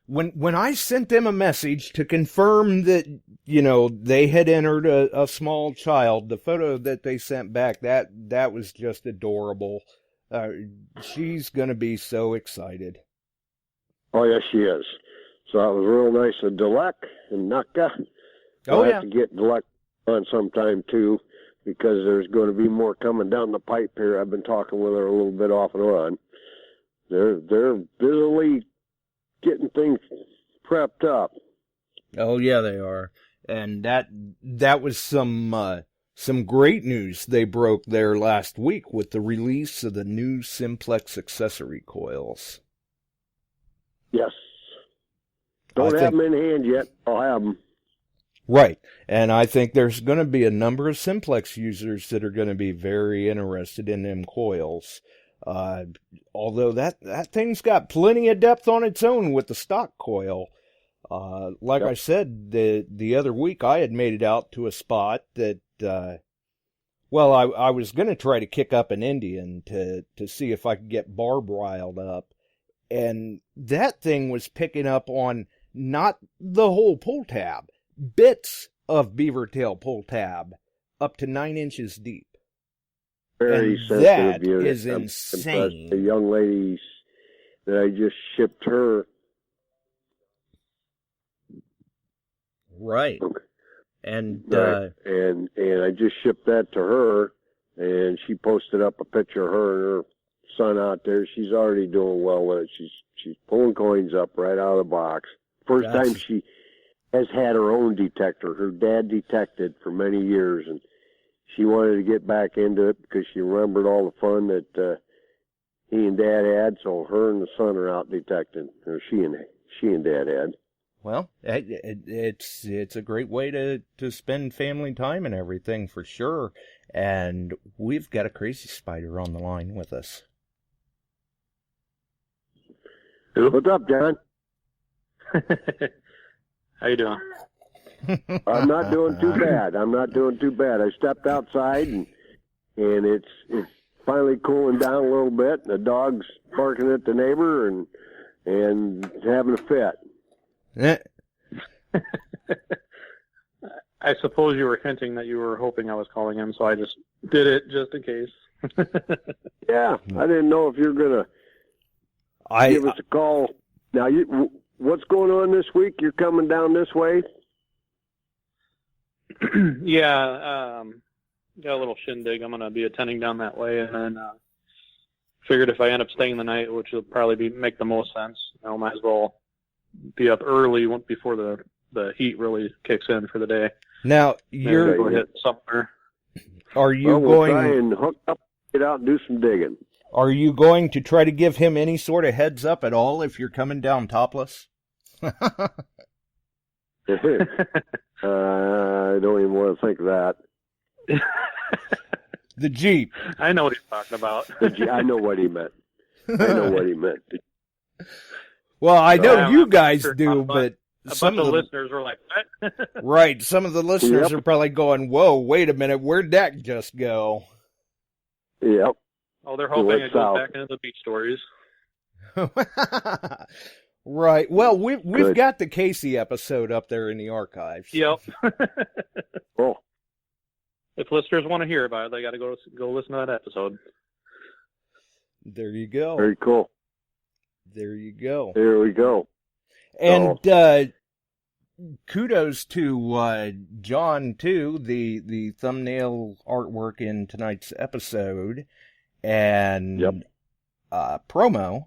when I sent them a message to confirm that, they had entered a small child, the photo that they sent back, that was just adorable. She's going to be so excited. Oh, yes, she is. So it was real nice of Delek and Naka. I'll have to get luck on sometime too, because there's going to be more coming down the pipe here. I've been talking with her a little bit off and on. They're busily getting things prepped up. Oh yeah, they are. And that was some great news they broke there last week with the release of the new Simplex accessory coils. Yes. Don't have them in hand yet. I'll have them. Right. And I think there's going to be a number of Simplex users that are going to be very interested in them coils. Although that thing's got plenty of depth on its own with the stock coil. Like I said, the other week I had made it out to a spot that, I was going to try to kick up an Indian to see if I could get barb riled up. And that thing was picking up on not the whole pull tab, bits of beaver tail pull tab up to 9 inches deep. Very and sensitive that unit. is insane. The young lady that I just shipped her. Right. And and I just shipped that to her, and she posted up a picture of her and her son out there. She's already doing well with it. She's pulling coins up right out of the box. First time she has had her own detector. Her dad detected for many years, and she wanted to get back into it because she remembered all the fun that he and Dad had. So her and the son are out detecting, or she and Dad had. Well, it's a great way to spend family time and everything for sure. And we've got a crazy spider on the line with us. What's up, John? How you doing? I'm not doing too bad. I stepped outside and it's finally cooling down a little bit. And the dog's barking at the neighbor and having a fit. I suppose you were hinting that you were hoping I was calling him, so I just did it just in case. Yeah, I didn't know if you're gonna give us a call. Now, what's going on this week? You're coming down this way? Yeah, got a little shindig. I'm going to be attending down that way, and then figured if I end up staying the night, which will probably make the most sense, might as well be up early before the heat really kicks in for the day. Now, you're going to hit somewhere. Are you we'll try and hook up, get out and do some digging. Are you going to try to give him any sort of heads up at all if you're coming down topless? I don't even want to think of that. The Jeep. I know what he's talking about. I know what he meant. Well, I know you guys do, but some of the listeners were like, what? Right. Some of the listeners are probably going, whoa, wait a minute, where'd that just go? Yep. Oh, they're hoping it goes back into the beach stories. Right. Well, we've got the Casey episode up there in the archives. Yep. Oh. If listeners want to hear about it, they got to go listen to that episode. There you go. Very cool. There you go. There we go. And kudos to John, too, the thumbnail artwork in tonight's episode. And promo.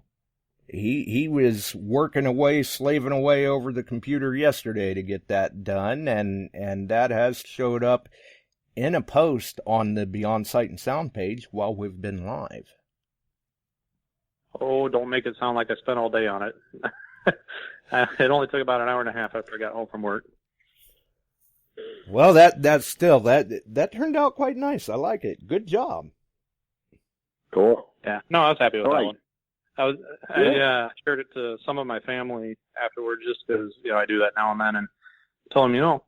He was working away, slaving away over the computer yesterday to get that done, and that has showed up in a post on the Beyond Sight and Sound page while we've been live. Oh, don't make it sound like I spent all day on it. It only took about an hour and a half after I got home from work. Well, that still turned out quite nice. I like it. Good job. Cool. Yeah. No, I was happy with that one. I shared it to some of my family afterwards just because, I do that now and then, and tell them,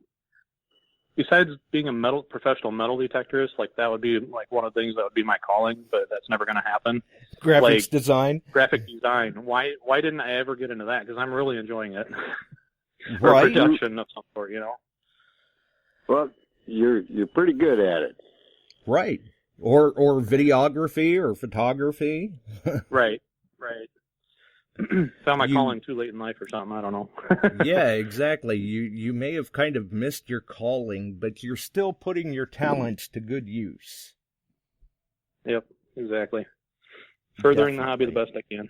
besides being a professional metal detectorist, that would be one of the things that would be my calling, but that's never going to happen. Graphic design. Why didn't I ever get into that? Because I'm really enjoying it. Right. Or production of some sort, Well, you're pretty good at it. Right. Or videography or photography. Right. Found my calling too late in life or something. I don't know. Yeah, exactly. You may have kind of missed your calling, but you're still putting your talents to good use. Yep, exactly. Furthering the hobby the best I can.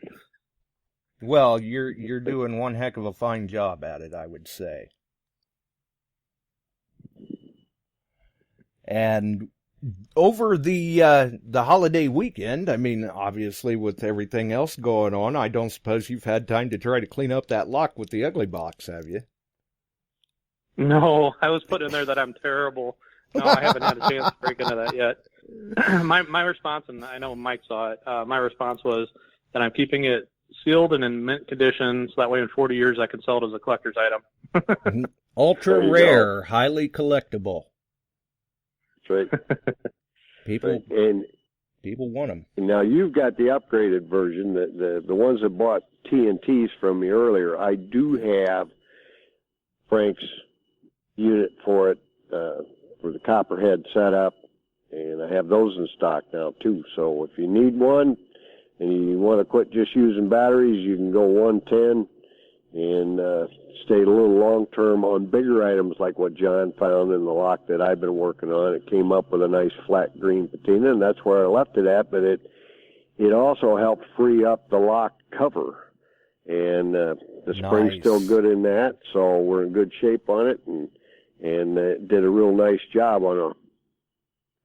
Well, you're doing one heck of a fine job at it, I would say. And over the holiday weekend, I mean, obviously with everything else going on, I don't suppose you've had time to try to clean up that lock with the ugly box, have you? No, I was put in there that I'm terrible. No, I haven't had a chance to break into that yet. My response, and I know Mike saw it, my response was that I'm keeping it sealed and in mint condition, so that way in 40 years I can sell it as a collector's item. Ultra rare, highly collectible. Right. People want them. Now you've got the upgraded version. The ones that bought TNTs from me earlier, I do have Frank's unit for it, for the copperhead setup, and I have those in stock now too. So if you need one and you want to quit just using batteries, you can go 110 and stay a little long-term on bigger items like what John found in the lock that I've been working on. It came up with a nice flat green patina, and that's where I left it at, but it also helped free up the lock cover. And the spring's still good in that, so we're in good shape on it, and it did a real nice job on a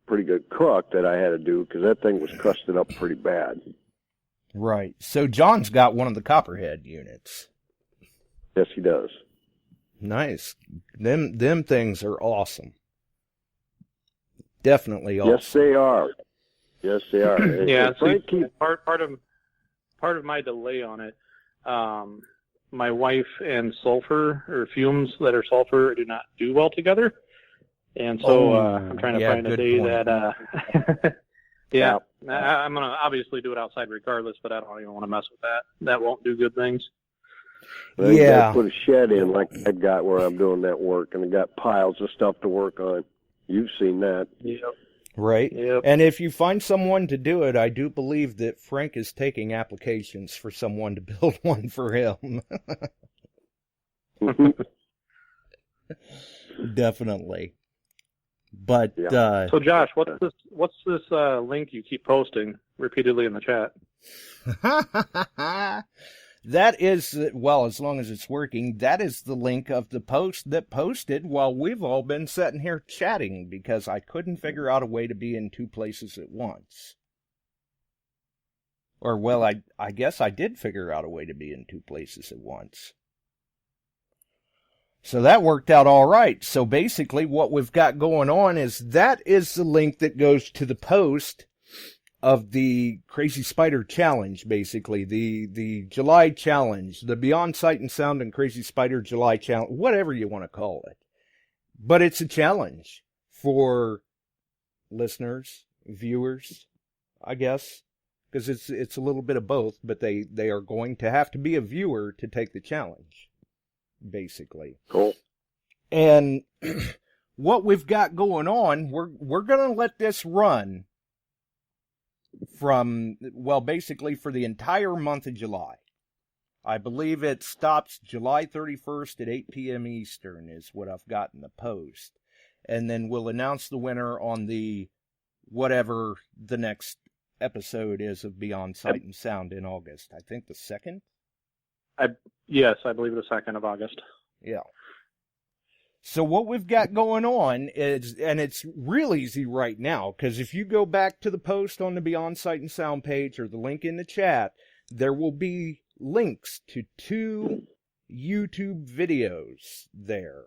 pretty good cook that I had to do, because that thing was crusted up pretty bad. Right. So John's got one of the copperhead units. Yes, he does. Nice. Them things are awesome. Definitely awesome. Yes, they are. Yes, they are. Yeah, so part of my delay on it, my wife and sulfur, or fumes that are sulfur, do not do well together. And so I'm trying to find a day that, I'm going to obviously do it outside regardless, but I don't even want to mess with that. That won't do good things. Well, you gotta put a shed in like I've got where I'm doing that work, and I got piles of stuff to work on. You've seen that. Yep. Right. Yep. And if you find someone to do it, I do believe that Frank is taking applications for someone to build one for him. Definitely. But so Josh, what's this link you keep posting repeatedly in the chat? That is, well, as long as it's working, that is the link of the post that posted while we've all been sitting here chatting, because I couldn't figure out a way to be in two places at once. Or, well, I guess I did figure out a way to be in two places at once. So that worked out all right. So basically what we've got going on is that is the link that goes to the post of the Crazy Spider Challenge, basically. The July Challenge, the Beyond Sight and Sound and Crazy Spider July Challenge, whatever you want to call it. But it's a challenge for listeners, viewers, I guess, because it's a little bit of both, but they are going to have to be a viewer to take the challenge, basically. Cool. And what we've got going on, we're going to let this run from, well, basically for the entire month of July. I believe it stops July 31st at 8 p.m. Eastern is what I've got in the post. And then we'll announce the winner on the whatever the next episode is of Beyond Sight and Sound in August. I think the 2nd? Yes, I believe the 2nd of August. Yeah. So what we've got going on is, and it's real easy right now, because if you go back to the post on the Beyond Sight and Sound page or the link in the chat, there will be links to 2 YouTube videos there.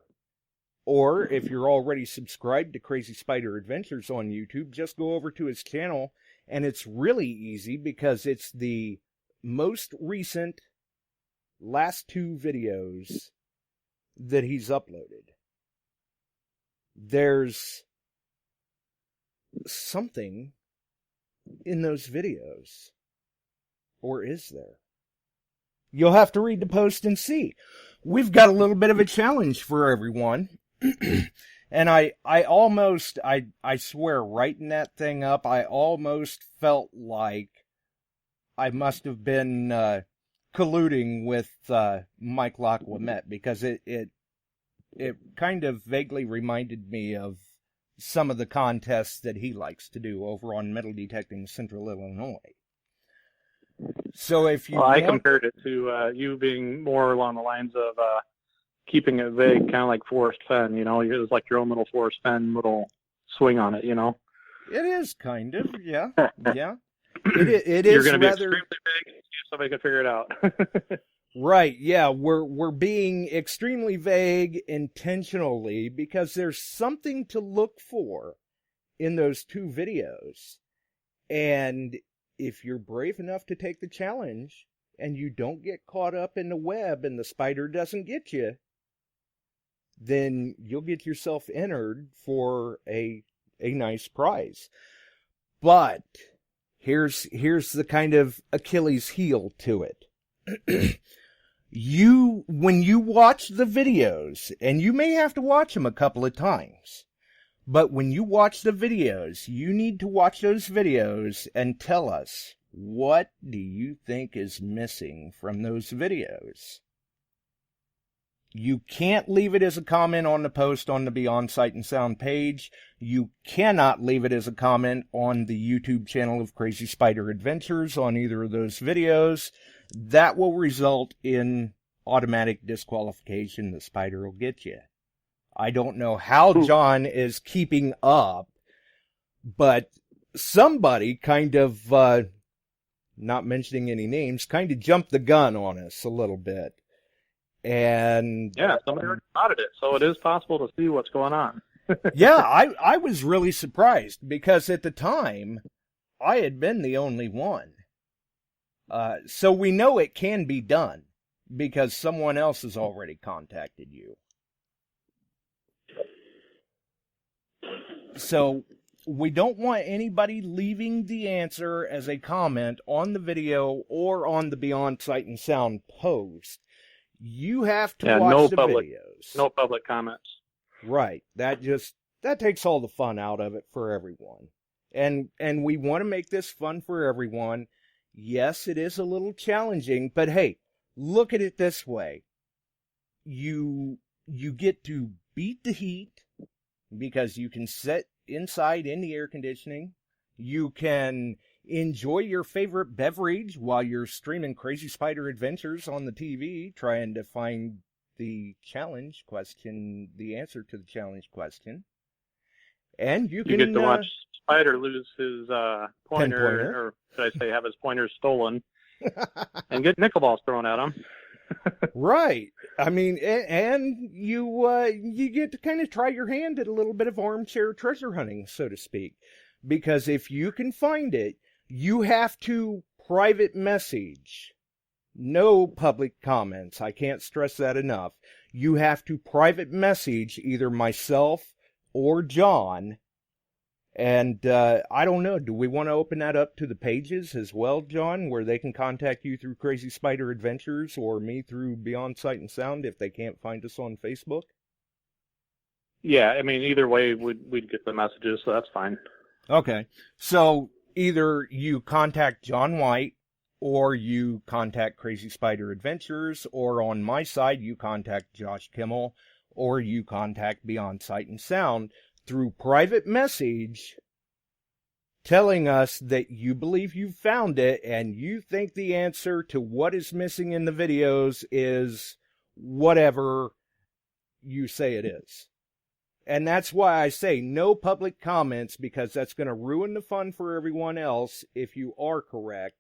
Or if you're already subscribed to Crazy Spider Adventures on YouTube, just go over to his channel, and it's really easy because it's the most recent last 2 videos that he's uploaded. There's something in those videos. Or is there? You'll have to read the post and see. We've got a little bit of a challenge for everyone. And I swear, writing that thing up, I almost felt like I must have been colluding with Mike Laquamet, because it kind of vaguely reminded me of some of the contests that he likes to do over on Metal Detecting Central Illinois. So if you I compared it to you being more along the lines of keeping it vague, kind of like Forrest Fenn, you know, it's like your own little Forrest Fenn little swing on it, you know. It is kind of, yeah, yeah. It is. You're going to be rather extremely vague and see if somebody can figure it out. Right, yeah, we're being extremely vague intentionally because there's something to look for in those two videos. And if you're brave enough to take the challenge and you don't get caught up in the web and the spider doesn't get you, then you'll get yourself entered for a nice prize. But here's the kind of Achilles heel to it. When you watch the videos, and you may have to watch them a couple of times, but when you watch the videos, you need to watch those videos and tell us, what do you think is missing from those videos? You can't leave it as a comment on the post on the Beyond Sight and Sound page. You cannot leave it as a comment on the YouTube channel of Crazy Spider Adventures on either of those videos. That will result in automatic disqualification. The spider will get you. I don't know how John is keeping up, but somebody kind of, not mentioning any names, kind of jumped the gun on us a little bit. And yeah, somebody already spotted it, so it is possible to see what's going on. Yeah, I was really surprised because at the time I had been the only one. So we know it can be done because someone else has already contacted you. So we don't want anybody leaving the answer as a comment on the video or on the Beyond Sight and Sound post. You have to watch the videos. No public comments. Right. That takes all the fun out of it for everyone. And we want to make this fun for everyone. Yes, it is a little challenging, but hey, look at it this way. You get to beat the heat because you can sit inside in the air conditioning. You can enjoy your favorite beverage while you're streaming Crazy Spider Adventures on the TV, trying to find the challenge question, the answer to the challenge question. And you can get to watch Spider lose his pointer, or should I say have his pointer stolen, and get nickelballs thrown at him. Right. I mean, and you get to kind of try your hand at a little bit of armchair treasure hunting, so to speak. Because if you can find it, you have to private message. No public comments. I can't stress that enough. You have to private message either myself or John. And I don't know, do we want to open that up to the pages as well, John, where they can contact you through Crazy Spider Adventures or me through Beyond Sight and Sound if they can't find us on Facebook? Yeah, I mean, either way, we'd get the messages, so that's fine. Okay, so either you contact John White or you contact Crazy Spider Adventures, or on my side, you contact Josh Kimmel, or you contact Beyond Sight and Sound through private message telling us that you believe you've found it and you think the answer to what is missing in the videos is whatever you say it is. And that's why I say no public comments, because that's going to ruin the fun for everyone else if you are correct.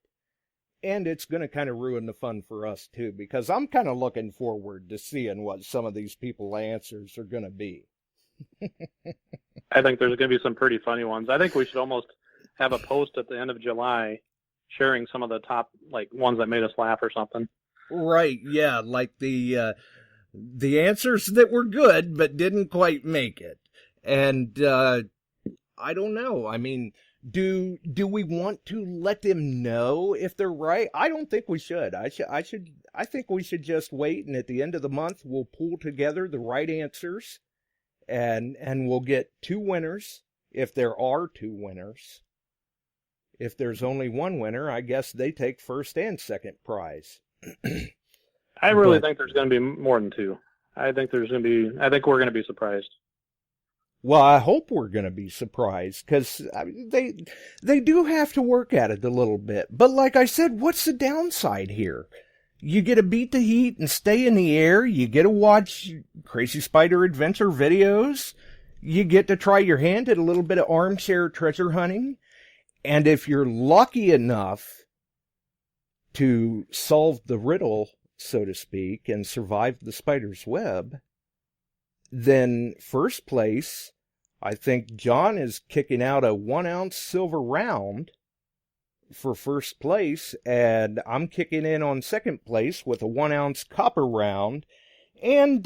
And it's going to kind of ruin the fun for us too, because I'm kind of looking forward to seeing what some of these people's answers are going to be. I think there's going to be some pretty funny ones. I think we should almost have a post at the end of July sharing some of the top ones that made us laugh or something. Right, yeah, like the answers that were good but didn't quite make it. And I don't know. I mean, do we want to let them know if they're right? I don't think we should. I think we should just wait, and at the end of the month we'll pull together the right answers. And we'll get 2 winners, if there are 2 winners. If there's only one winner, I guess they take first and second prize. I really think there's going to be more than 2. I think we're going to be surprised. Well, I hope we're going to be surprised, because they do have to work at it a little bit. But like I said, what's the downside here? You get to beat the heat and stay in the air. You get to watch Crazy Spider Adventure videos. You get to try your hand at a little bit of armchair treasure hunting. And if you're lucky enough to solve the riddle, so to speak, and survive the spider's web, then first place, I think John is kicking out a 1-ounce silver round for first place, and I'm kicking in on second place with a 1-ounce copper round, and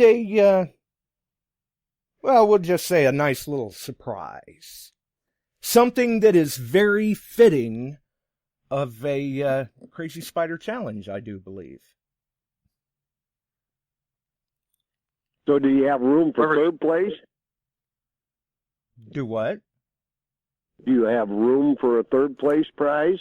we'll just say a nice little surprise. Something that is very fitting of a Crazy Spider Challenge, I do believe. So do you have room for third place? Do what? Do you have room for a third place prize?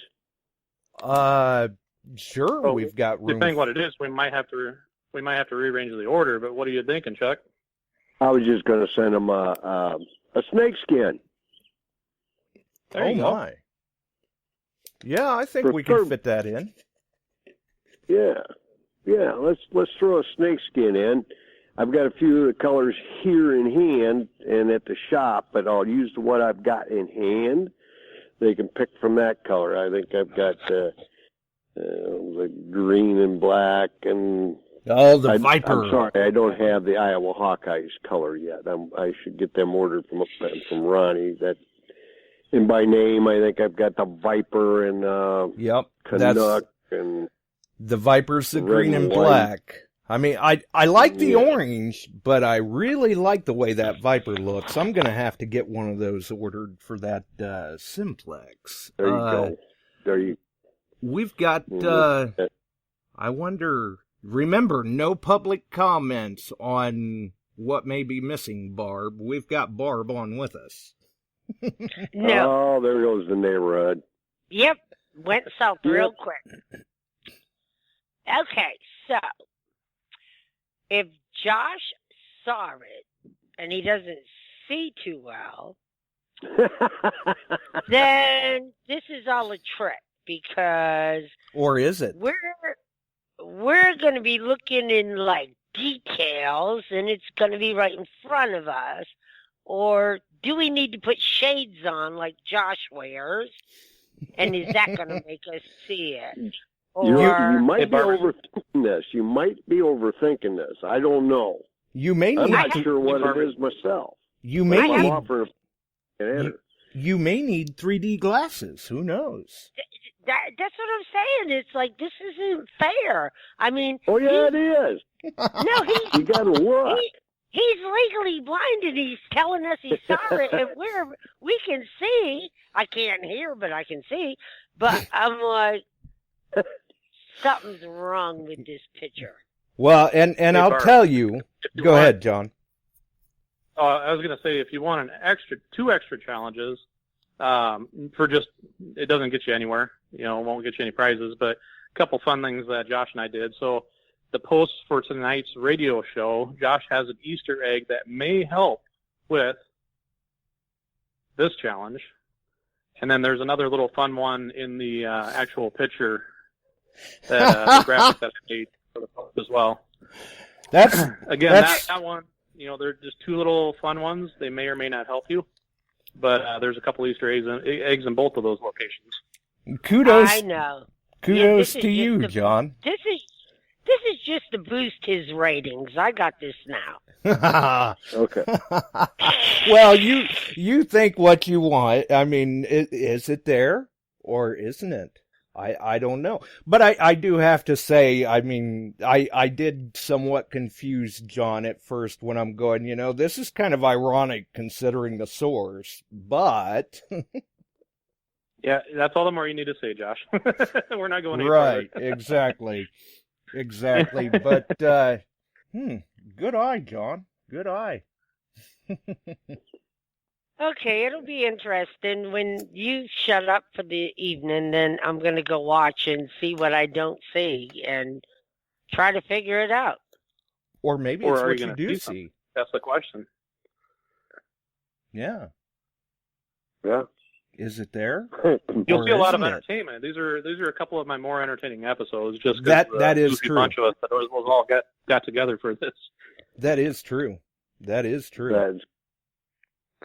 Sure, Well, we've got room. Depending what it is, we might have to rearrange the order. But what are you thinking, Chuck? I was just going to send them a snake skin. There you go. My. Yeah, I think we can fit that in. Yeah. Let's throw a snake skin in. I've got a few of the colors here in hand and at the shop, but I'll use the one I've got in hand. They can pick from that color. I think I've got the green and black and... Oh, the Viper. I'm sorry, I don't have the Iowa Hawkeyes color yet. I should get them ordered from Ronnie. And by name, I think I've got the Viper and Canuck and... The Viper's the green and black. I mean, I like the orange, but I really like the way that Viper looks. I'm going to have to get one of those ordered for that Simplex. There you go. We've got, I wonder, remember, no public comments on what may be missing, Barb. We've got Barb on with us. No. Oh, there goes the neighborhood. Yep. Went south real quick. Okay, so if Josh saw it and he doesn't see too well, then this is all a trick because... Or is it? We're going to be looking in, like, details, and it's going to be right in front of us. Or do we need to put shades on like Josh wears? And is that going to make us see it? Or... You might be overthinking this. You might be overthinking this. I don't know. You may need I'm not sure what it is myself. You may need... You may need 3D glasses. Who knows? That's what I'm saying. It's like, this isn't fair. I mean... Oh, yeah, it is. No, you got to look. He's legally blind, and he's telling us he saw it, and we can see. I can't hear, but I can see. But I'm like... Something's wrong with this picture. Well, and I'll tell you. Go ahead, John. I was going to say, if you want two extra challenges, for just, it doesn't get you anywhere. It won't get you any prizes, but a couple fun things that Josh and I did. So the post for tonight's radio show, Josh has an Easter egg that may help with this challenge. And then there's another little fun one in the actual picture, the graphic that I made for the post as well. That one, they're just two little fun ones. They may or may not help you, but there's a couple Easter eggs in both of those locations. Kudos! I know. Kudos to you, John. This is just to boost his ratings. I got this now. Okay. Well, you think what you want. I mean, is it there or isn't it? I don't know. But I do have to say, I mean, I did somewhat confuse John at first when I'm going, this is kind of ironic considering the source, but... Yeah, that's all the more you need to say, Josh. We're not going any right, further. Exactly. But, good eye, John. Good eye. Okay, it'll be interesting. When you shut up for the evening, then I'm going to go watch and see what I don't see. And try to figure it out. Or maybe Or it's are what you you gonna do see something? see. That's the question. Yeah. Yeah. Is it there? You'll Or see a lot of isn't it? entertainment. These are a couple of my more entertaining episodes. Just That is goofy true. bunch of us that was all got together for this. That is true. That is true. That's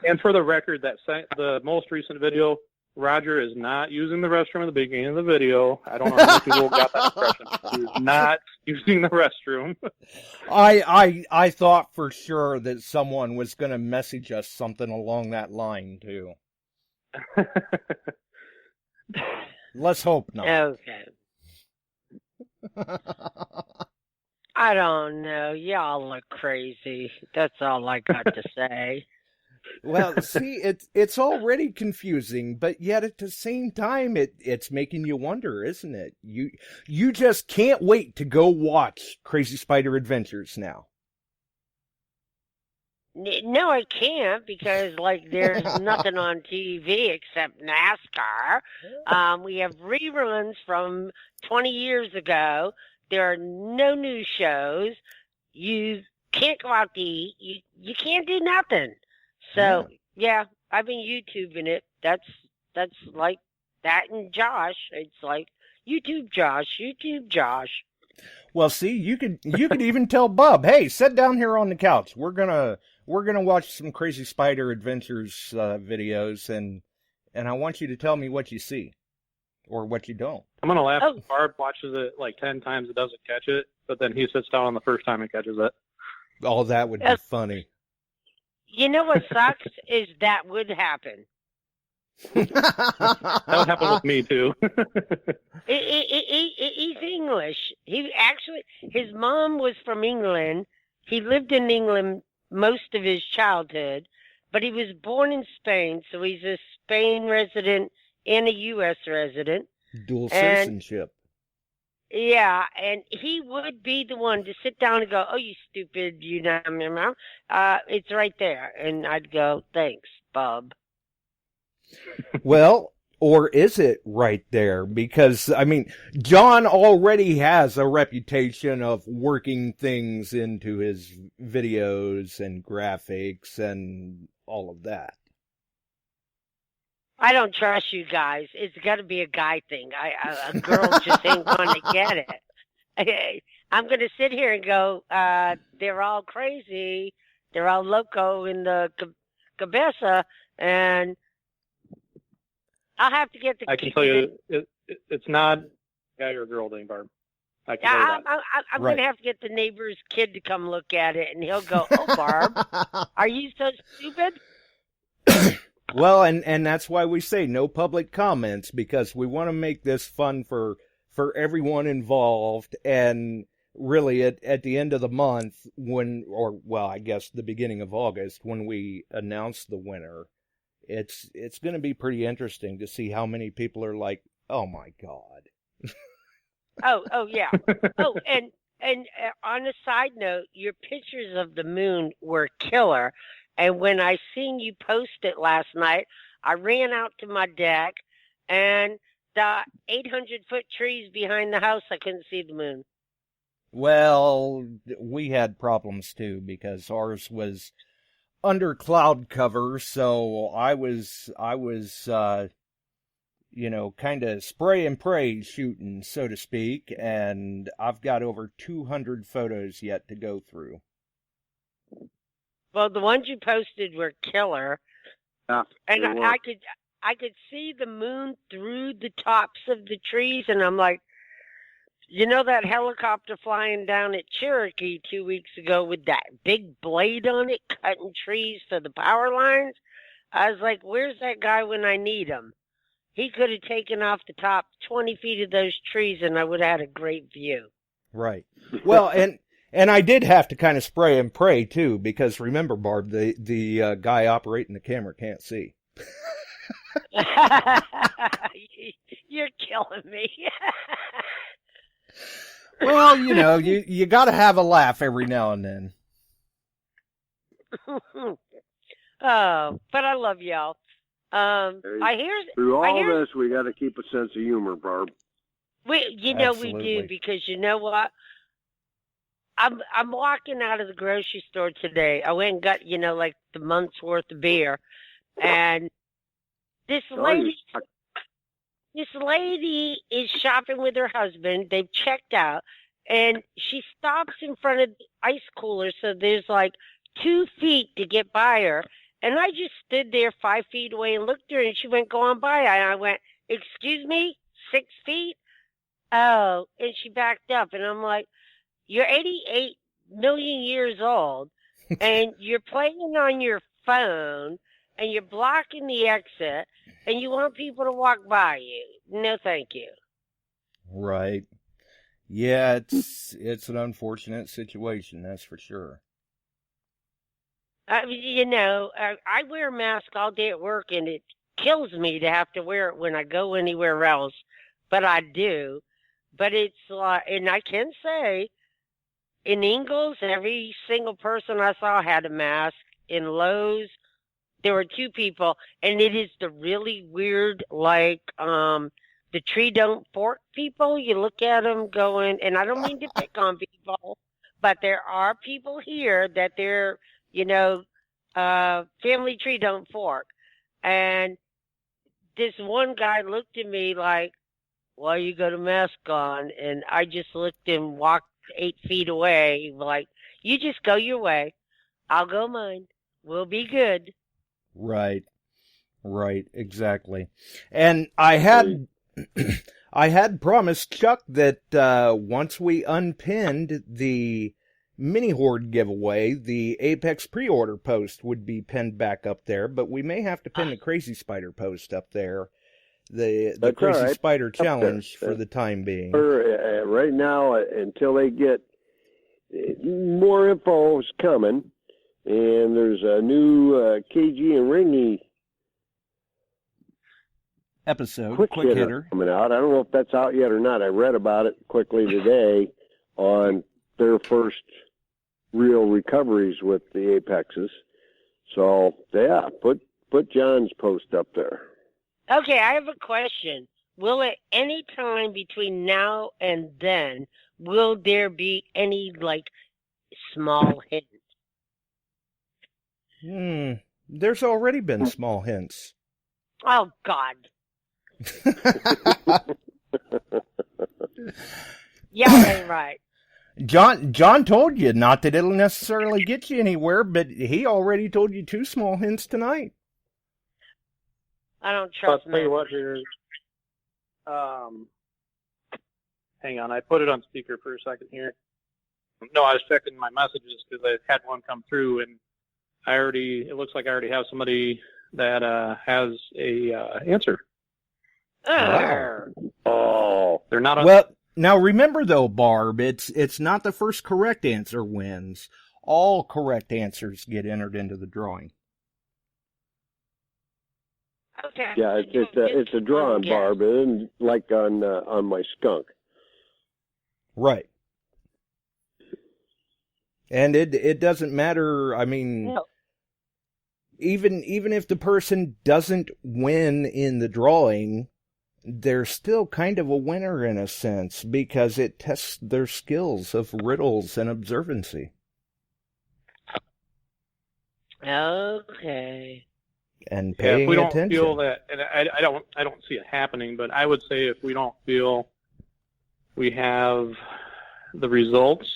And for the record, the most recent video, Roger is not using the restroom at the beginning of the video. I don't know how many people got that impression. He's not using the restroom. I thought for sure that someone was going to message us something along that line too. Let's hope not. Okay. I don't know. Y'all look crazy. That's all I got to say. Well, see, it's already confusing, but yet at the same time, it's making you wonder, isn't it? You just can't wait to go watch Crazy Spider Adventures now. No, I can't because, like, there's nothing on TV except NASCAR. We have reruns from 20 years ago. There are no new shows. You can't go out to eat. You can't do nothing. So, yeah, I've been YouTubing it. That's like that and Josh. It's like, YouTube Josh. Well, see, you could even tell Bub, hey, sit down here on the couch. We're gonna watch some Crazy Spider Adventures videos, and I want you to tell me what you see or what you don't. I'm going to laugh if Barb watches it like 10 times and doesn't catch it, but then he sits down on the first time and catches it. Oh, that would be funny. You know what sucks is that would happen. That would happen with me, too. He's English. His mom was from England. He lived in England most of his childhood, but he was born in Spain, so he's a Spain resident and a U.S. resident. Dual citizenship. Yeah, and he would be the one to sit down and go, oh, you stupid, you know, it's right there. And I'd go, thanks, bub. Well, or is it right there? Because, I mean, John already has a reputation of working things into his videos and graphics and all of that. I don't trust you guys. It's got to be a guy thing. A girl just ain't going to get it. I'm going to sit here and go, they're all crazy. They're all loco in the cabeza, and I'll have to get the... I can tell you, it's not a guy or a girl named Barb. I can tell you that. I'm going to have to get the neighbor's kid to come look at it, and he'll go, oh, Barb, are you so stupid? Well, and that's why we say no public comments, because we want to make this fun for everyone involved. And really, at the end of the month, I guess the beginning of August, when we announce the winner, it's going to be pretty interesting to see how many people are like, oh my God. Oh yeah. Oh, and on a side note, your pictures of the moon were killer. And when I seen you post it last night, I ran out to my deck, and the 800-foot trees behind the house, I couldn't see the moon. Well, we had problems too, because ours was under cloud cover, so I was kind of spray and pray shooting, so to speak, and I've got over 200 photos yet to go through. Well, the ones you posted were killer, and I could see the moon through the tops of the trees, and I'm like, you know that helicopter flying down at Cherokee 2 weeks ago with that big blade on it, cutting trees for the power lines? I was like, where's that guy when I need him? He could have taken off the top 20 feet of those trees, and I would have had a great view. Right. Well, and I did have to kind of spray and pray, too, because remember, Barb, the guy operating the camera can't see. You're killing me. Well, you got to have a laugh every now and then. Oh, but I love y'all. Through all this, we got to keep a sense of humor, Barb. We do, because you know what? I'm walking out of the grocery store today. I went and got, like the month's worth of beer, and this lady is shopping with her husband. They've checked out, and she stops in front of the ice cooler, so there's like 2 feet to get by her. And I just stood there 5 feet away and looked at her, and she went, "Go on by." And I went, "Excuse me, 6 feet?" Oh, and she backed up, and I'm like, "You're 88 million years old, and you're playing on your phone, and you're blocking the exit, and you want people to walk by you. No, thank you." Right. Yeah, it's an unfortunate situation, that's for sure. I mean, I wear a mask all day at work, and it kills me to have to wear it when I go anywhere else, but I do. But it's like, and I can say, in Ingalls, every single person I saw had a mask. In Lowe's, there were 2 people, and it is the really weird, like, the tree don't fork people. You look at them going, and I don't mean to pick on people, but there are people here that they're, family tree don't fork. And this one guy looked at me like, "Why you got a mask on?" And I just looked and walked 8 feet away, like, "You just go your way. I'll go mine. We'll be good." Right, exactly. And I had promised Chuck that once we unpinned the mini horde giveaway, the Apex pre-order post would be pinned back up there, but we may have to pin the Crazy Spider post up there. The Crazy Spider challenge for the time being. Right now, until they get more info is coming, and there's a new KG and Ringy episode, quick hitter coming out. I don't know if that's out yet or not. I read about it quickly today on their first real recoveries with the Apexes. So yeah, put John's post up there. Okay, I have a question. Will at any time between now and then, will there be any, like, small hints? There's already been small hints. Oh, God. Yeah, right. John told you, not that it'll necessarily get you anywhere, but he already told you 2 small hints tonight. I don't trust I'll tell you what here. Hang on, I put it on speaker for a second here. No, I was checking my messages because I had one come through, and it looks like I already have somebody that has a answer. Oh, they're not on. Well, now remember though, Barb, it's not the first correct answer wins. All correct answers get entered into the drawing. Okay. Yeah, it's a drawing, Barb, and like on my skunk. Right. And it doesn't matter. I mean, no. even if the person doesn't win in the drawing, they're still kind of a winner in a sense because it tests their skills of riddles and observancy. Okay. And paying if we don't attention. feel that, and I don't see it happening, but I would say if we don't feel we have the results,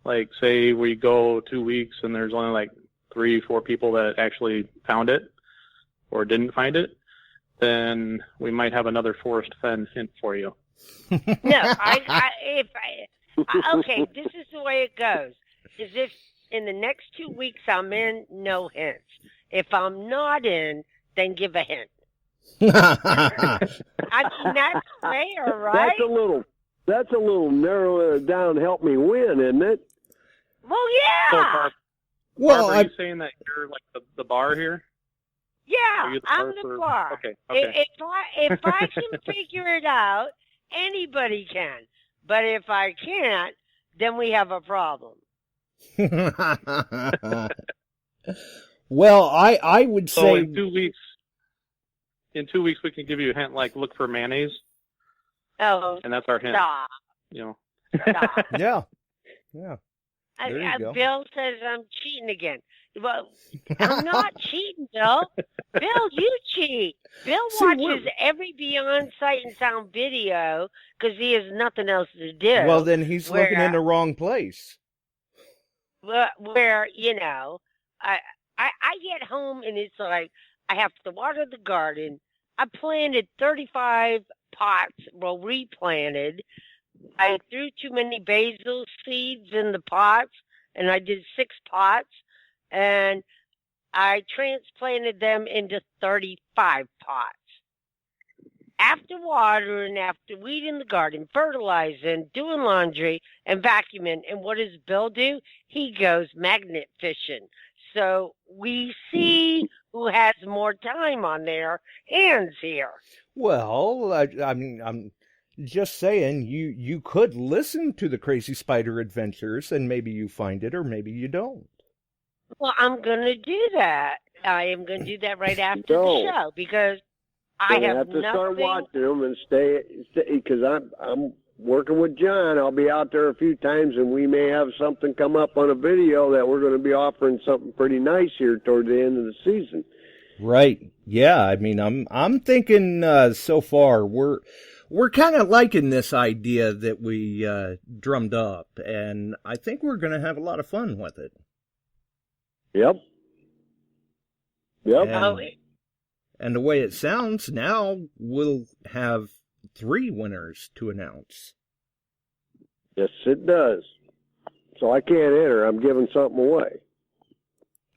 like say we go 2 weeks and there's only like 3-4 people that actually found it or didn't find it, then we might have another Forrest Fenn hint for you. No, okay, this is the way it goes. Is if in the next 2 weeks I'm in, no hints. If I'm not in, then give a hint. I mean, that's fair, right? That's a little narrow it down, help me win, isn't it? Well, yeah. So, are you saying that you're like the bar here? Yeah, I'm the bar. Okay. If I can figure it out, anybody can. But if I can't, then we have a problem. Well, I would say... So in 2 weeks, we can give you a hint like look for mayonnaise. Oh, and that's our hint. Stop. You know. Stop. Yeah. Yeah. There you go. Bill says I'm cheating again. Well, I'm not cheating, Bill. Bill, you cheat. Bill watches every Beyond Sight and Sound video because he has nothing else to do. Well, then he's looking in the wrong place. Where, you know, I get home and it's like I have to water the garden. I planted 35 pots, well, replanted. I threw too many basil seeds in the pots, and I did 6 pots, and I transplanted them into 35 pots. After watering, after weeding the garden, fertilizing, doing laundry, and vacuuming, and what does Bill do? He goes magnet fishing. So we see who has more time on their hands here. Well, I mean, I'm just saying, you could listen to the Crazy Spider Adventures, and maybe you find it, or maybe you don't. Well, I'm going to do that. I am going to do that right after the show, because I have to start watching them and stay because I'm working with John. I'll be out there a few times, and we may have something come up on a video that we're going to be offering something pretty nice here toward the end of the season. Right. Yeah. I mean, I'm thinking so far we're kind of liking this idea that we drummed up, and I think we're going to have a lot of fun with it. Yep. And the way it sounds now, we'll have 3 winners to announce. Yes, it does. So I can't enter. I'm giving something away.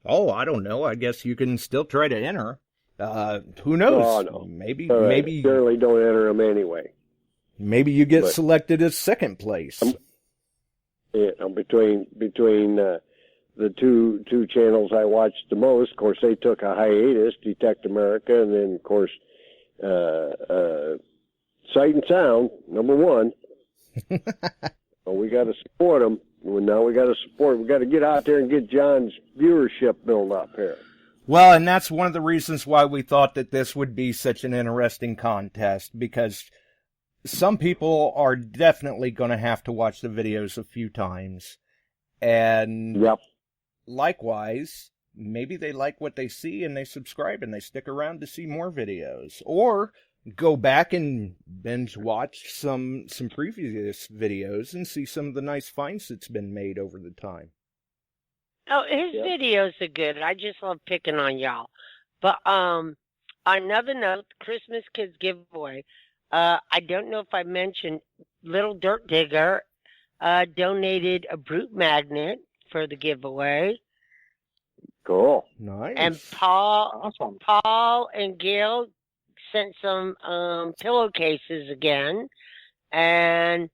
Oh, I don't know. I guess you can still try to enter. Who knows? Oh, no. Maybe certainly don't enter them anyway. Maybe you get selected as second place. Between the two channels I watched the most, of course, they took a hiatus, Detect America, and then, of course, Sight and Sound, number 1. Well, we got to support them. Now we got to get out there and get John's viewership built up here. Well, and that's one of the reasons why we thought that this would be such an interesting contest, because some people are definitely going to have to watch the videos a few times. And likewise, maybe they like what they see and they subscribe and they stick around to see more videos. Or go back and binge watch some previous videos and see some of the nice finds that's been made over the time. Oh, his videos are good. I just love picking on y'all. But on another note, Christmas Kids giveaway. I don't know if I mentioned Little Dirt Digger donated a brute magnet for the giveaway. Cool. Nice. And Paul and Gail sent some pillowcases again. And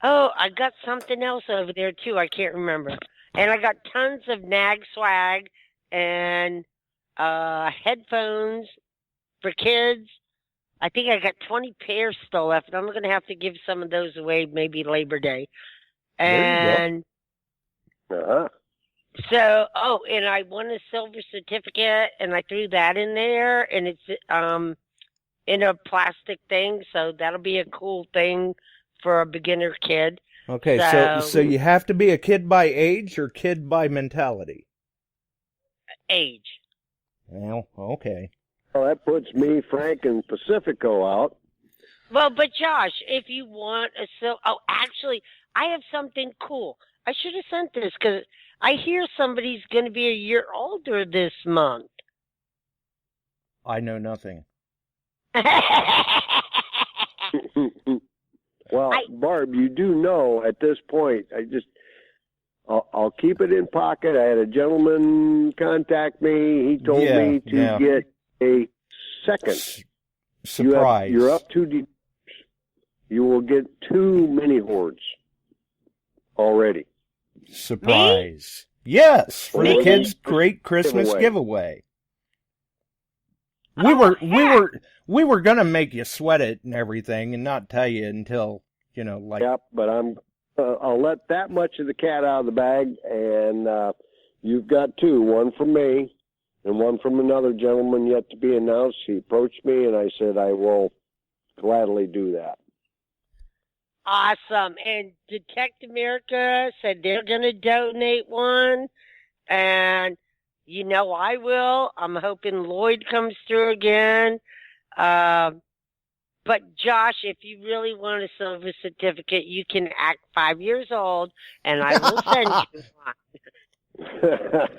I got something else over there too. I can't remember. And I got tons of nag swag and headphones for kids. I think I got 20 pairs still left, and I'm going to have to give some of those away maybe Labor Day. And so, and I won a silver certificate, and I threw that in there, and it's in a plastic thing, so that'll be a cool thing for a beginner kid. Okay, so you have to be a kid by age or kid by mentality? Age. Well, okay. Well, that puts me, Frank, and Pacifico out. Well, but Josh, if you want actually, I have something cool. I should have sent this because I hear somebody's going to be a year older this month. I know nothing. Well, Barb, you do know at this point, I'll keep it in pocket. I had a gentleman contact me. He told me to get a second. Surprise. You're up to you will get 2 mini hordes already. Surprise. Me? Yes, for the kids' great Christmas giveaway. We were gonna make you sweat it and everything, and not tell you until Yep, but I'll let that much of the cat out of the bag, and you've got 2, one from me and one from another gentleman yet to be announced. He approached me, and I said I will gladly do that. Awesome. And Detect America said they're going to donate one. And, you know, I will. I'm hoping Lloyd comes through again. But Josh, if you really want a silver certificate, you can act 5 years old, and I will send you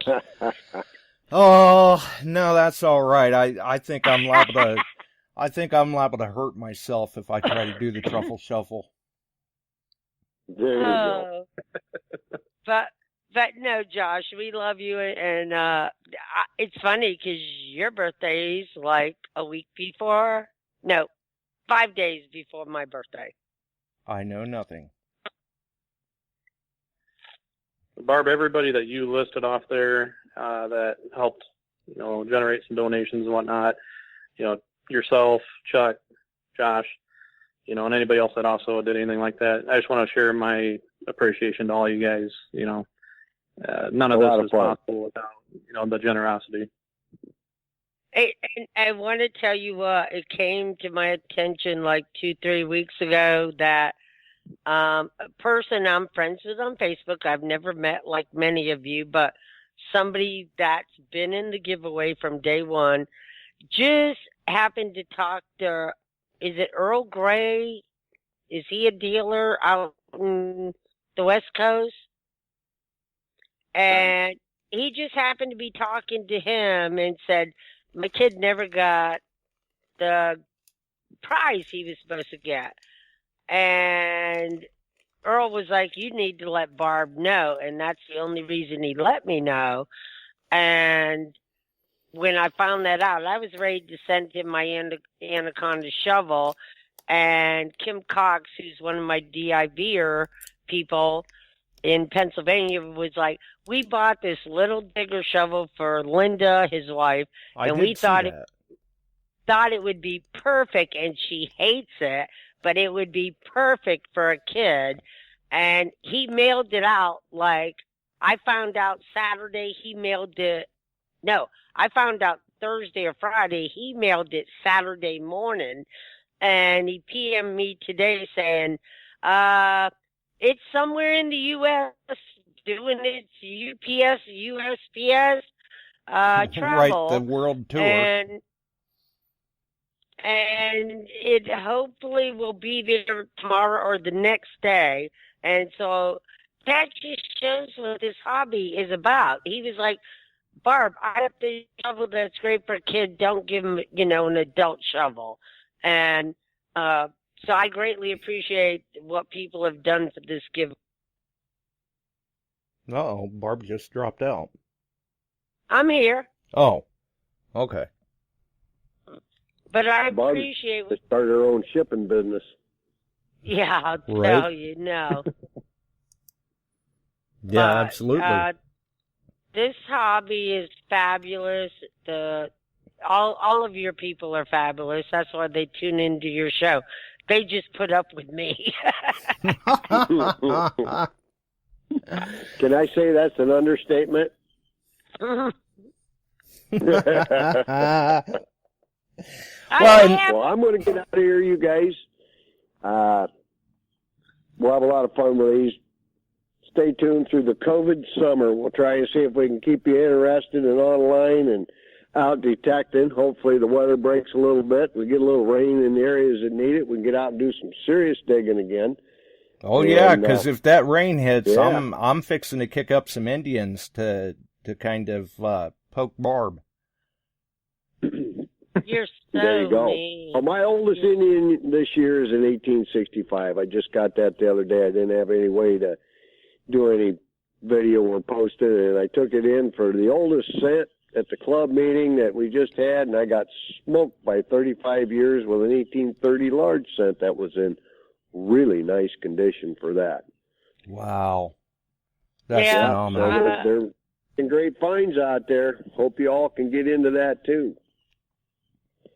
one. Oh, no, that's all right. I think I'm liable to. I think I'm liable to hurt myself if I try to do the truffle shuffle. There you go. But no, Josh, we love you, and it's funny because your birthday's like a week before. No, 5 days before my birthday. I know nothing. Barb, everybody that you listed off there that helped, you know, generate some donations and whatnot, you know, yourself, Chuck, Josh, you know, and anybody else that also did anything like that. I just want to share my appreciation to all you guys. You know, none of this is possible without, you know, the generosity. And I want to tell you what, it came to my attention like 2-3 weeks ago that a person I'm friends with on Facebook, I've never met like many of you, but somebody that's been in the giveaway from day one just happened to talk to, is it Earl Grey? Is he a dealer out in the West Coast? And he just happened to be talking to him and said, my kid never got the prize he was supposed to get. And Earl was like, you need to let Barb know. And that's the only reason he let me know. And when I found that out, I was ready to send him my Anaconda shovel. And Kim Cox, who's one of my DIVer people in Pennsylvania, was like, we bought this little digger shovel for Linda, his wife, and we thought it would be perfect, and she hates it, but it would be perfect for a kid. And he mailed it out like, I found out Saturday, he mailed it. No, I found out Thursday or Friday, he mailed it Saturday morning. And he PM'd me today saying, it's somewhere in the U.S. doing its UPS, USPS travel. Right, the world tour. And it hopefully will be there tomorrow or the next day. And so that just shows what this hobby is about. He was like, Barb, I have the shovel that's great for a kid. Don't give him, you know, an adult shovel. And so I greatly appreciate what people have done for this giveaway. Uh-oh, Barb just dropped out. I'm here. Oh, okay. But I appreciate to start her own shipping business. Yeah, I'll tell you, no. Yeah, absolutely. This hobby is fabulous. All of your people are fabulous. That's why they tune into your show. They just put up with me. Can I say that's an understatement? Well, I'm going to get out of here, you guys. We'll have a lot of fun with these. Stay tuned through the COVID summer. We'll try and see if we can keep you interested and online and out detecting. Hopefully the weather breaks a little bit. We get a little rain in the areas that need it. We can get out and do some serious digging again. Oh, yeah, because if that rain hits, I'm fixing to kick up some Indians to kind of poke Barb. You're so there you go. mean. Well, my oldest Indian this year is in 1865. I just got that the other day. I didn't have any way to do any video or post it, and I took it in for the oldest cent at the club meeting that we just had, and I got smoked by 35 years with an 1830 large cent that was in really nice condition for that. Wow. That's Yeah, phenomenal. There are great finds out there. Hope you all can get into that too.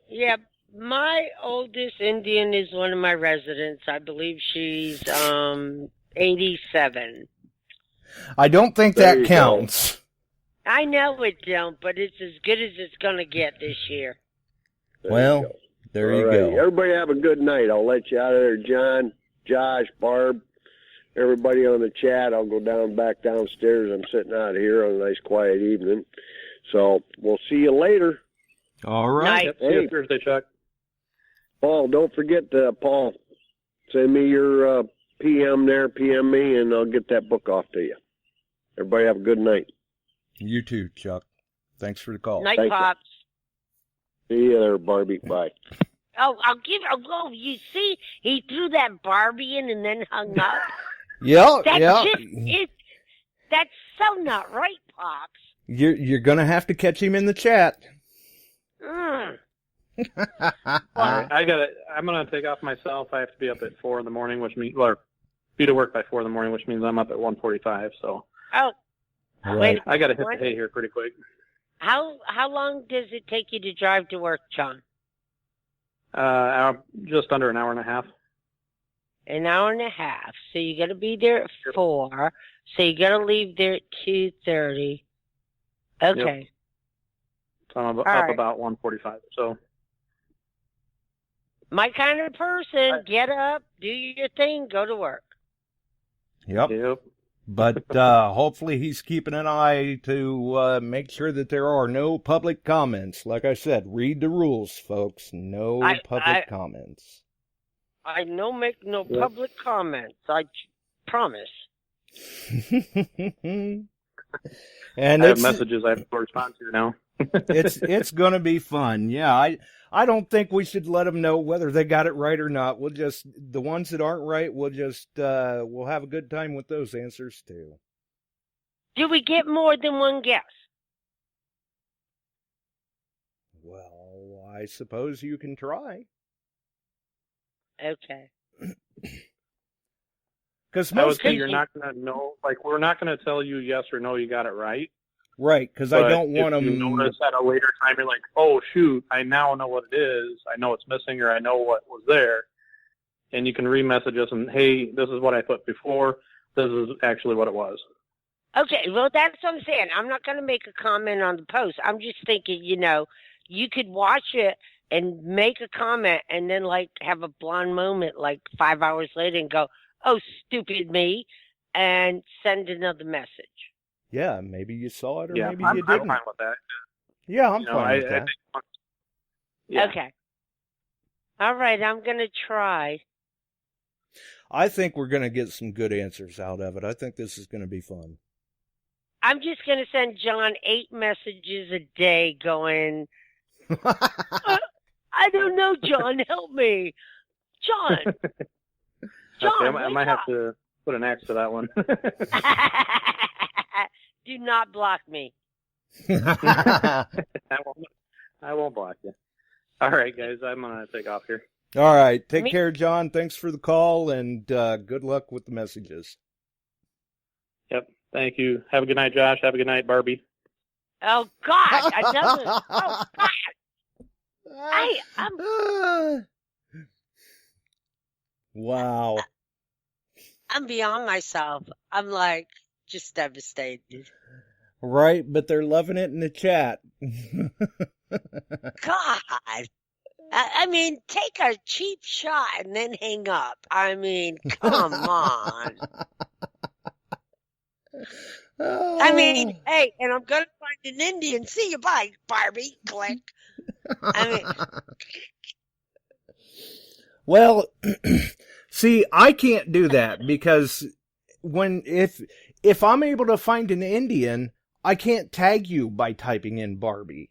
Yeah, my oldest Indian is one of my residents. I believe she's 87. I don't think that counts. I know it don't, but it's as good as it's going to get this year. There you go. Everybody have a good night. I'll let you out of there, John. Josh, Barb, everybody on the chat. I'll go back downstairs. I'm sitting out here on a nice quiet evening. So we'll see you later. All right. Yep, see you Thursday, Chuck. Paul, don't forget, Paul, send me your PM there, PM me, and I'll get that book off to you. Everybody have a good night. You too, Chuck. Thanks for the call. Night, Thank Pops. See you there, Barbie. Bye. Oh, you see, he threw that Barbie in and then hung up. Yeah, That's so not right, Pops. You're gonna have to catch him in the chat. Mm. All right, I'm gonna take off myself. I have to be up at 4 a.m, which means, be to work by 4 a.m, which means I'm up at 1:45. So. Oh. Right. Wait. I gotta hit the hay here pretty quick. How long does it take you to drive to work, John? Just under an hour and a half. An hour and a half. So you got to be there at 4. So you got to leave there at 2:30. Okay. Yep. So I'm up right. about 1:45. So. My kind of person. Get up, do your thing, go to work. Yep. But hopefully he's keeping an eye to make sure that there are no public comments. Like I said, read the rules, folks. No public comments. I no make no public comments. I promise. And I have messages I have to respond to now. it's going to be fun. Yeah, I don't think we should let them know whether they got it right or not. We'll just, the ones that aren't right, we'll have a good time with those answers too. Do we get more than one guess? Well, I suppose you can try. Okay. Because I would say you're not going to know, like, we're not going to tell you yes or no, you got it right. Right, because I don't want them. If you notice at a later time, you're like, oh, shoot, I now know what it is. I know it's missing, or I know what was there. And you can re-message us and, hey, this is what I put before. This is actually what it was. Okay, well, that's what I'm saying. I'm not going to make a comment on the post. I'm just thinking, you could watch it and make a comment and then, like, have a blonde moment, like, 5 hours later and go, oh, stupid me, and send another message. Yeah, maybe you saw it or maybe you didn't. I'm fine with that. Yeah, I'm fine with that. Okay. All right, I'm going to try. I think we're going to get some good answers out of it. I think this is going to be fun. I'm just going to send John 8 messages a day going, I don't know, John, help me. John. Okay, I might have to put an X to that one. Do not block me. I won't block you. All right, guys, I'm going to take off here. All right. Take care, John. Thanks for the call, and good luck with the messages. Yep. Thank you. Have a good night, Josh. Have a good night, Barbie. Oh, God. Another. Oh, God. I'm... Wow. I'm beyond myself. I'm like, just devastated. Right, but they're loving it in the chat. God. I mean, take a cheap shot and then hang up. I mean, come on. I mean, hey, and I'm going to find an Indian. See you, bye, Barbie. Click. I mean... Well, see, I can't do that because if I'm able to find an Indian, I can't tag you by typing in Barbie.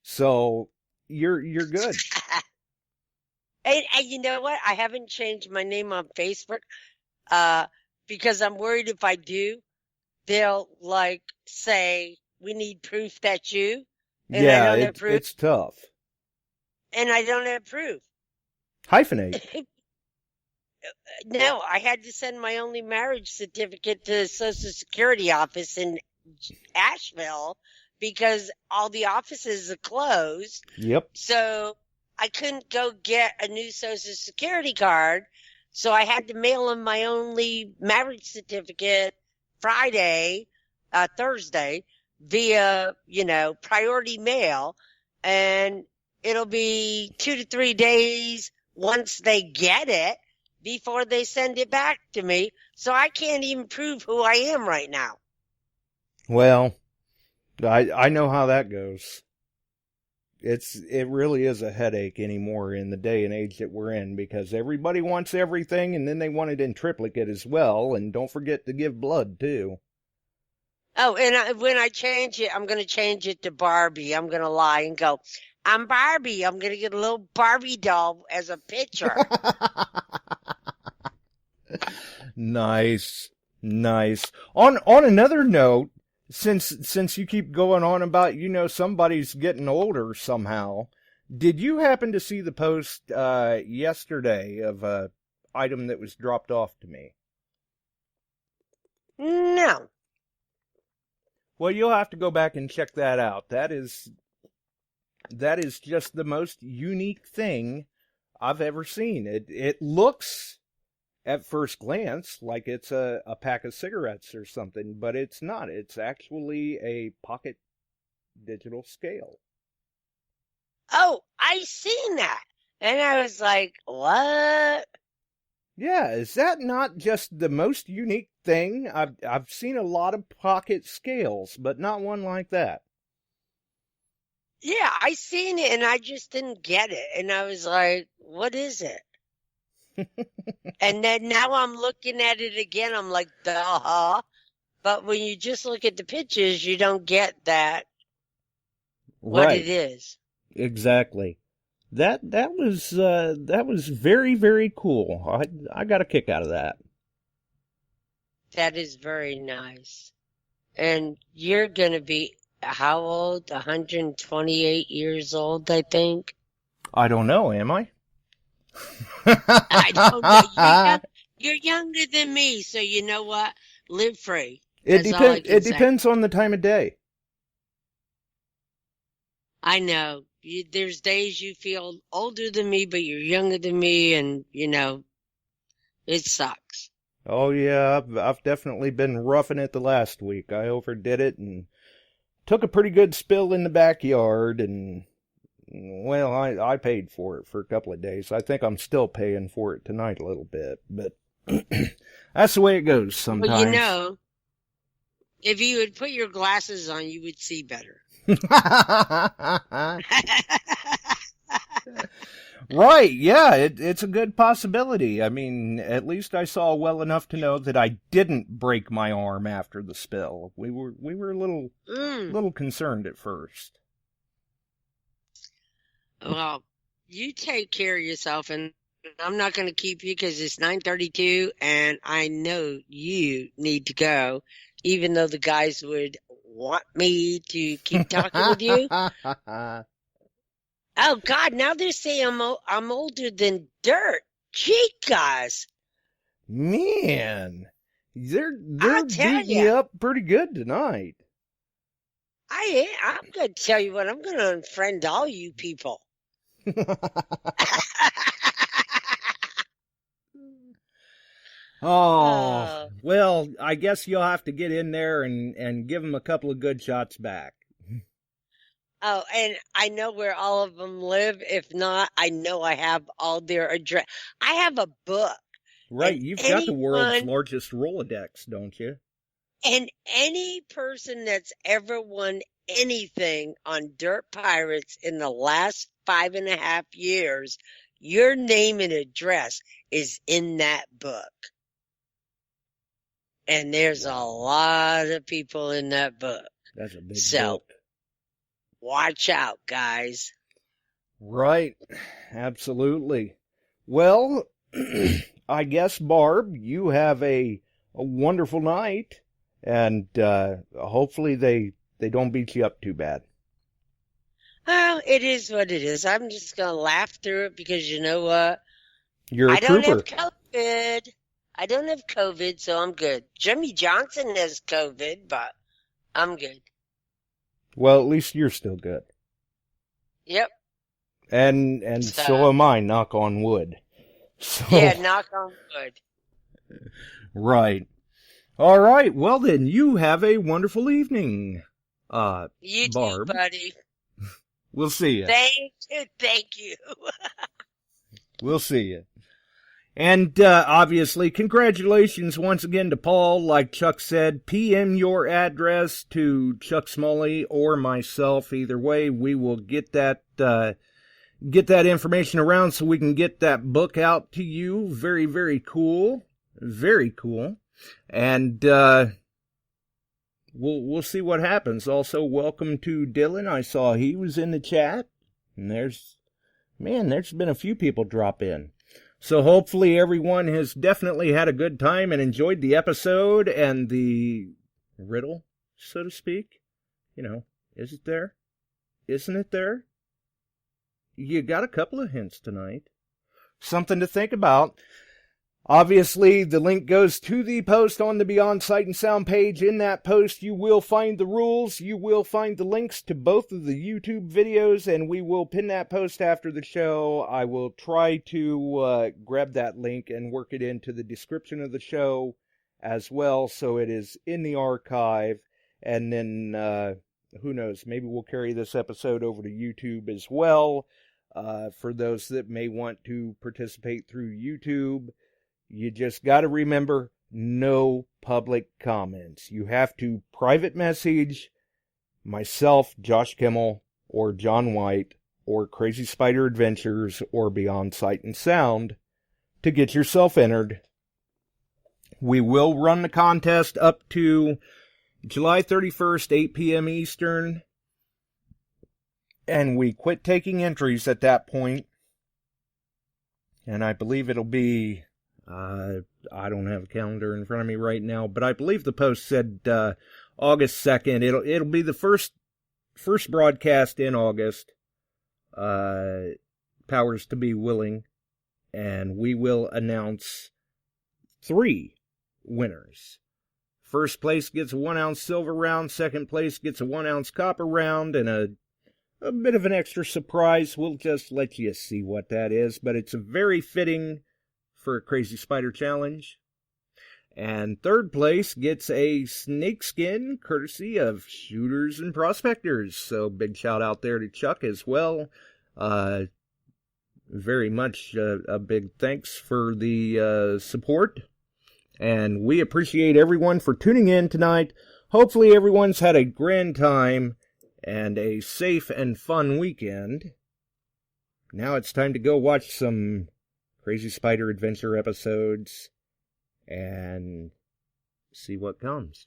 So you're good. And you know what? I haven't changed my name on Facebook because I'm worried if I do, they'll like say we need proof that's you. And yeah, I don't have proof. It's tough. And I don't have proof. Hyphenate. No, I had to send my only marriage certificate to the Social Security office in Asheville because all the offices are closed. Yep. So I couldn't go get a new Social Security card. So I had to mail them my only marriage certificate Thursday via, priority mail. And it'll be 2 to 3 days once they get it, before they send it back to me, so I can't even prove who I am right now. Well, I know how that goes. It really is a headache anymore in the day and age that we're in, because everybody wants everything, and then they want it in triplicate as well, and don't forget to give blood too. Oh, and when I change it, I'm going to change it to Barbie. I'm going to lie and go, I'm Barbie. I'm going to get a little Barbie doll as a picture. Nice. On another note, since you keep going on about, somebody's getting older somehow, did you happen to see the post yesterday of a item that was dropped off to me? No. Well, you'll have to go back and check that out. That is just the most unique thing I've ever seen. It looks, at first glance, like it's a pack of cigarettes or something, but it's not. It's actually a pocket digital scale. Oh, I seen that. And I was like, what? Yeah, is that not just the most unique thing? I've seen a lot of pocket scales, but not one like that. Yeah, I seen it and I just didn't get it. And I was like, what is it? And then now I'm looking at it again. I'm like, duh. But when you just look at the pictures, you don't get that, what it is. Exactly. That was very, very cool. I got a kick out of that. That is very nice. And you're going to be how old? 128 years old, I think. I don't know, am I? I don't know. You're younger than me, so you know what? Live free. It depends on the time of day. I know. There's days you feel older than me, but you're younger than me, and, it sucks. Oh, yeah, I've definitely been roughing it the last week. I overdid it and took a pretty good spill in the backyard, and, well, I paid for it for a couple of days. I think I'm still paying for it tonight a little bit, but that's the way it goes sometimes. Well, if you would put your glasses on, you would see better. Right, yeah, it's a good possibility. I mean, at least I saw well enough to know that I didn't break my arm after the spill. We were a little concerned at first. Well, you take care of yourself, and I'm not going to keep you because it's 9:32, and I know you need to go, even though the guys would want me to keep talking with you. Oh, God, now they're saying I'm older than dirt. Gee, guys. Man, they're beating you up pretty good tonight. I'm going to tell you what, I'm going to unfriend all you people. Oh, well, I guess you'll have to get in there and give them a couple of good shots back. Oh, and I know where all of them live. If not, I know I have all their address. I have a book. Right, you've got the world's largest Rolodex, don't you? And any person that's ever won anything on Dirt Pirates in the last 5.5 years, your name and address is in that book. And there's a lot of people in that book. That's a big book. Watch out, guys. Right. Absolutely. Well, I guess, Barb, you have a wonderful night, and hopefully they don't beat you up too bad. Well, it is what it is. I'm just going to laugh through it because you know what? You're a trooper. I don't have COVID, so I'm good. Jimmy Johnson has COVID, but I'm good. Well, at least you're still good. Yep. And so am I, knock on wood. So, yeah, knock on wood. Right. All right, well then, you have a wonderful evening, you Barb. too, buddy. We'll see you. Thank you. We'll see you. And obviously, congratulations once again to Paul. Like Chuck said, PM your address to Chuck Smalley or myself. Either way, we will get that information around so we can get that book out to you. Very, very cool. Very cool. And we'll see what happens. Also, welcome to Dylan. I saw he was in the chat. And there's been a few people drop in. So hopefully everyone has definitely had a good time and enjoyed the episode and the riddle, so to speak. You know, is it there? Isn't it there? You got a couple of hints tonight. Something to think about. Obviously, the link goes to the post on the Beyond Sight and Sound page. In that post, you will find the rules. You will find the links to both of the YouTube videos, and we will pin that post after the show. I will try to grab that link and work it into the description of the show as well, so it is in the archive. And then, who knows, maybe we'll carry this episode over to YouTube as well. For those that may want to participate through YouTube, you just got to remember, no public comments. You have to private message myself, Josh Kimmel, or John White, or Crazy Spider Adventures, or Beyond Sight and Sound to get yourself entered. We will run the contest up to July 31st, 8 p.m. Eastern, and we quit taking entries at that point. And I believe it'll be... I don't have a calendar in front of me right now, but I believe the post said August 2nd. It'll be the first broadcast in August. Powers to be willing, and we will announce 3 winners. First place gets a 1-ounce silver round. Second place gets a 1-ounce copper round, and a bit of an extra surprise. We'll just let you see what that is, but it's a very fitting for a Crazy Spider Challenge. And third place gets a snakeskin courtesy of Shooters and Prospectors. So big shout out there to Chuck as well. Very much a big thanks for the support. And we appreciate everyone for tuning in tonight. Hopefully everyone's had a grand time and a safe and fun weekend. Now it's time to go watch some Crazy Spider Adventure episodes and see what comes.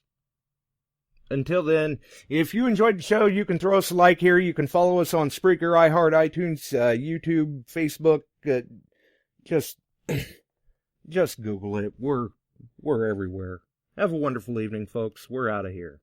Until then, if you enjoyed the show, you can throw us a like here. You can follow us on Spreaker, iHeart, iTunes, YouTube, Facebook. Just Google it. We're everywhere. Have a wonderful evening, folks. We're out of here.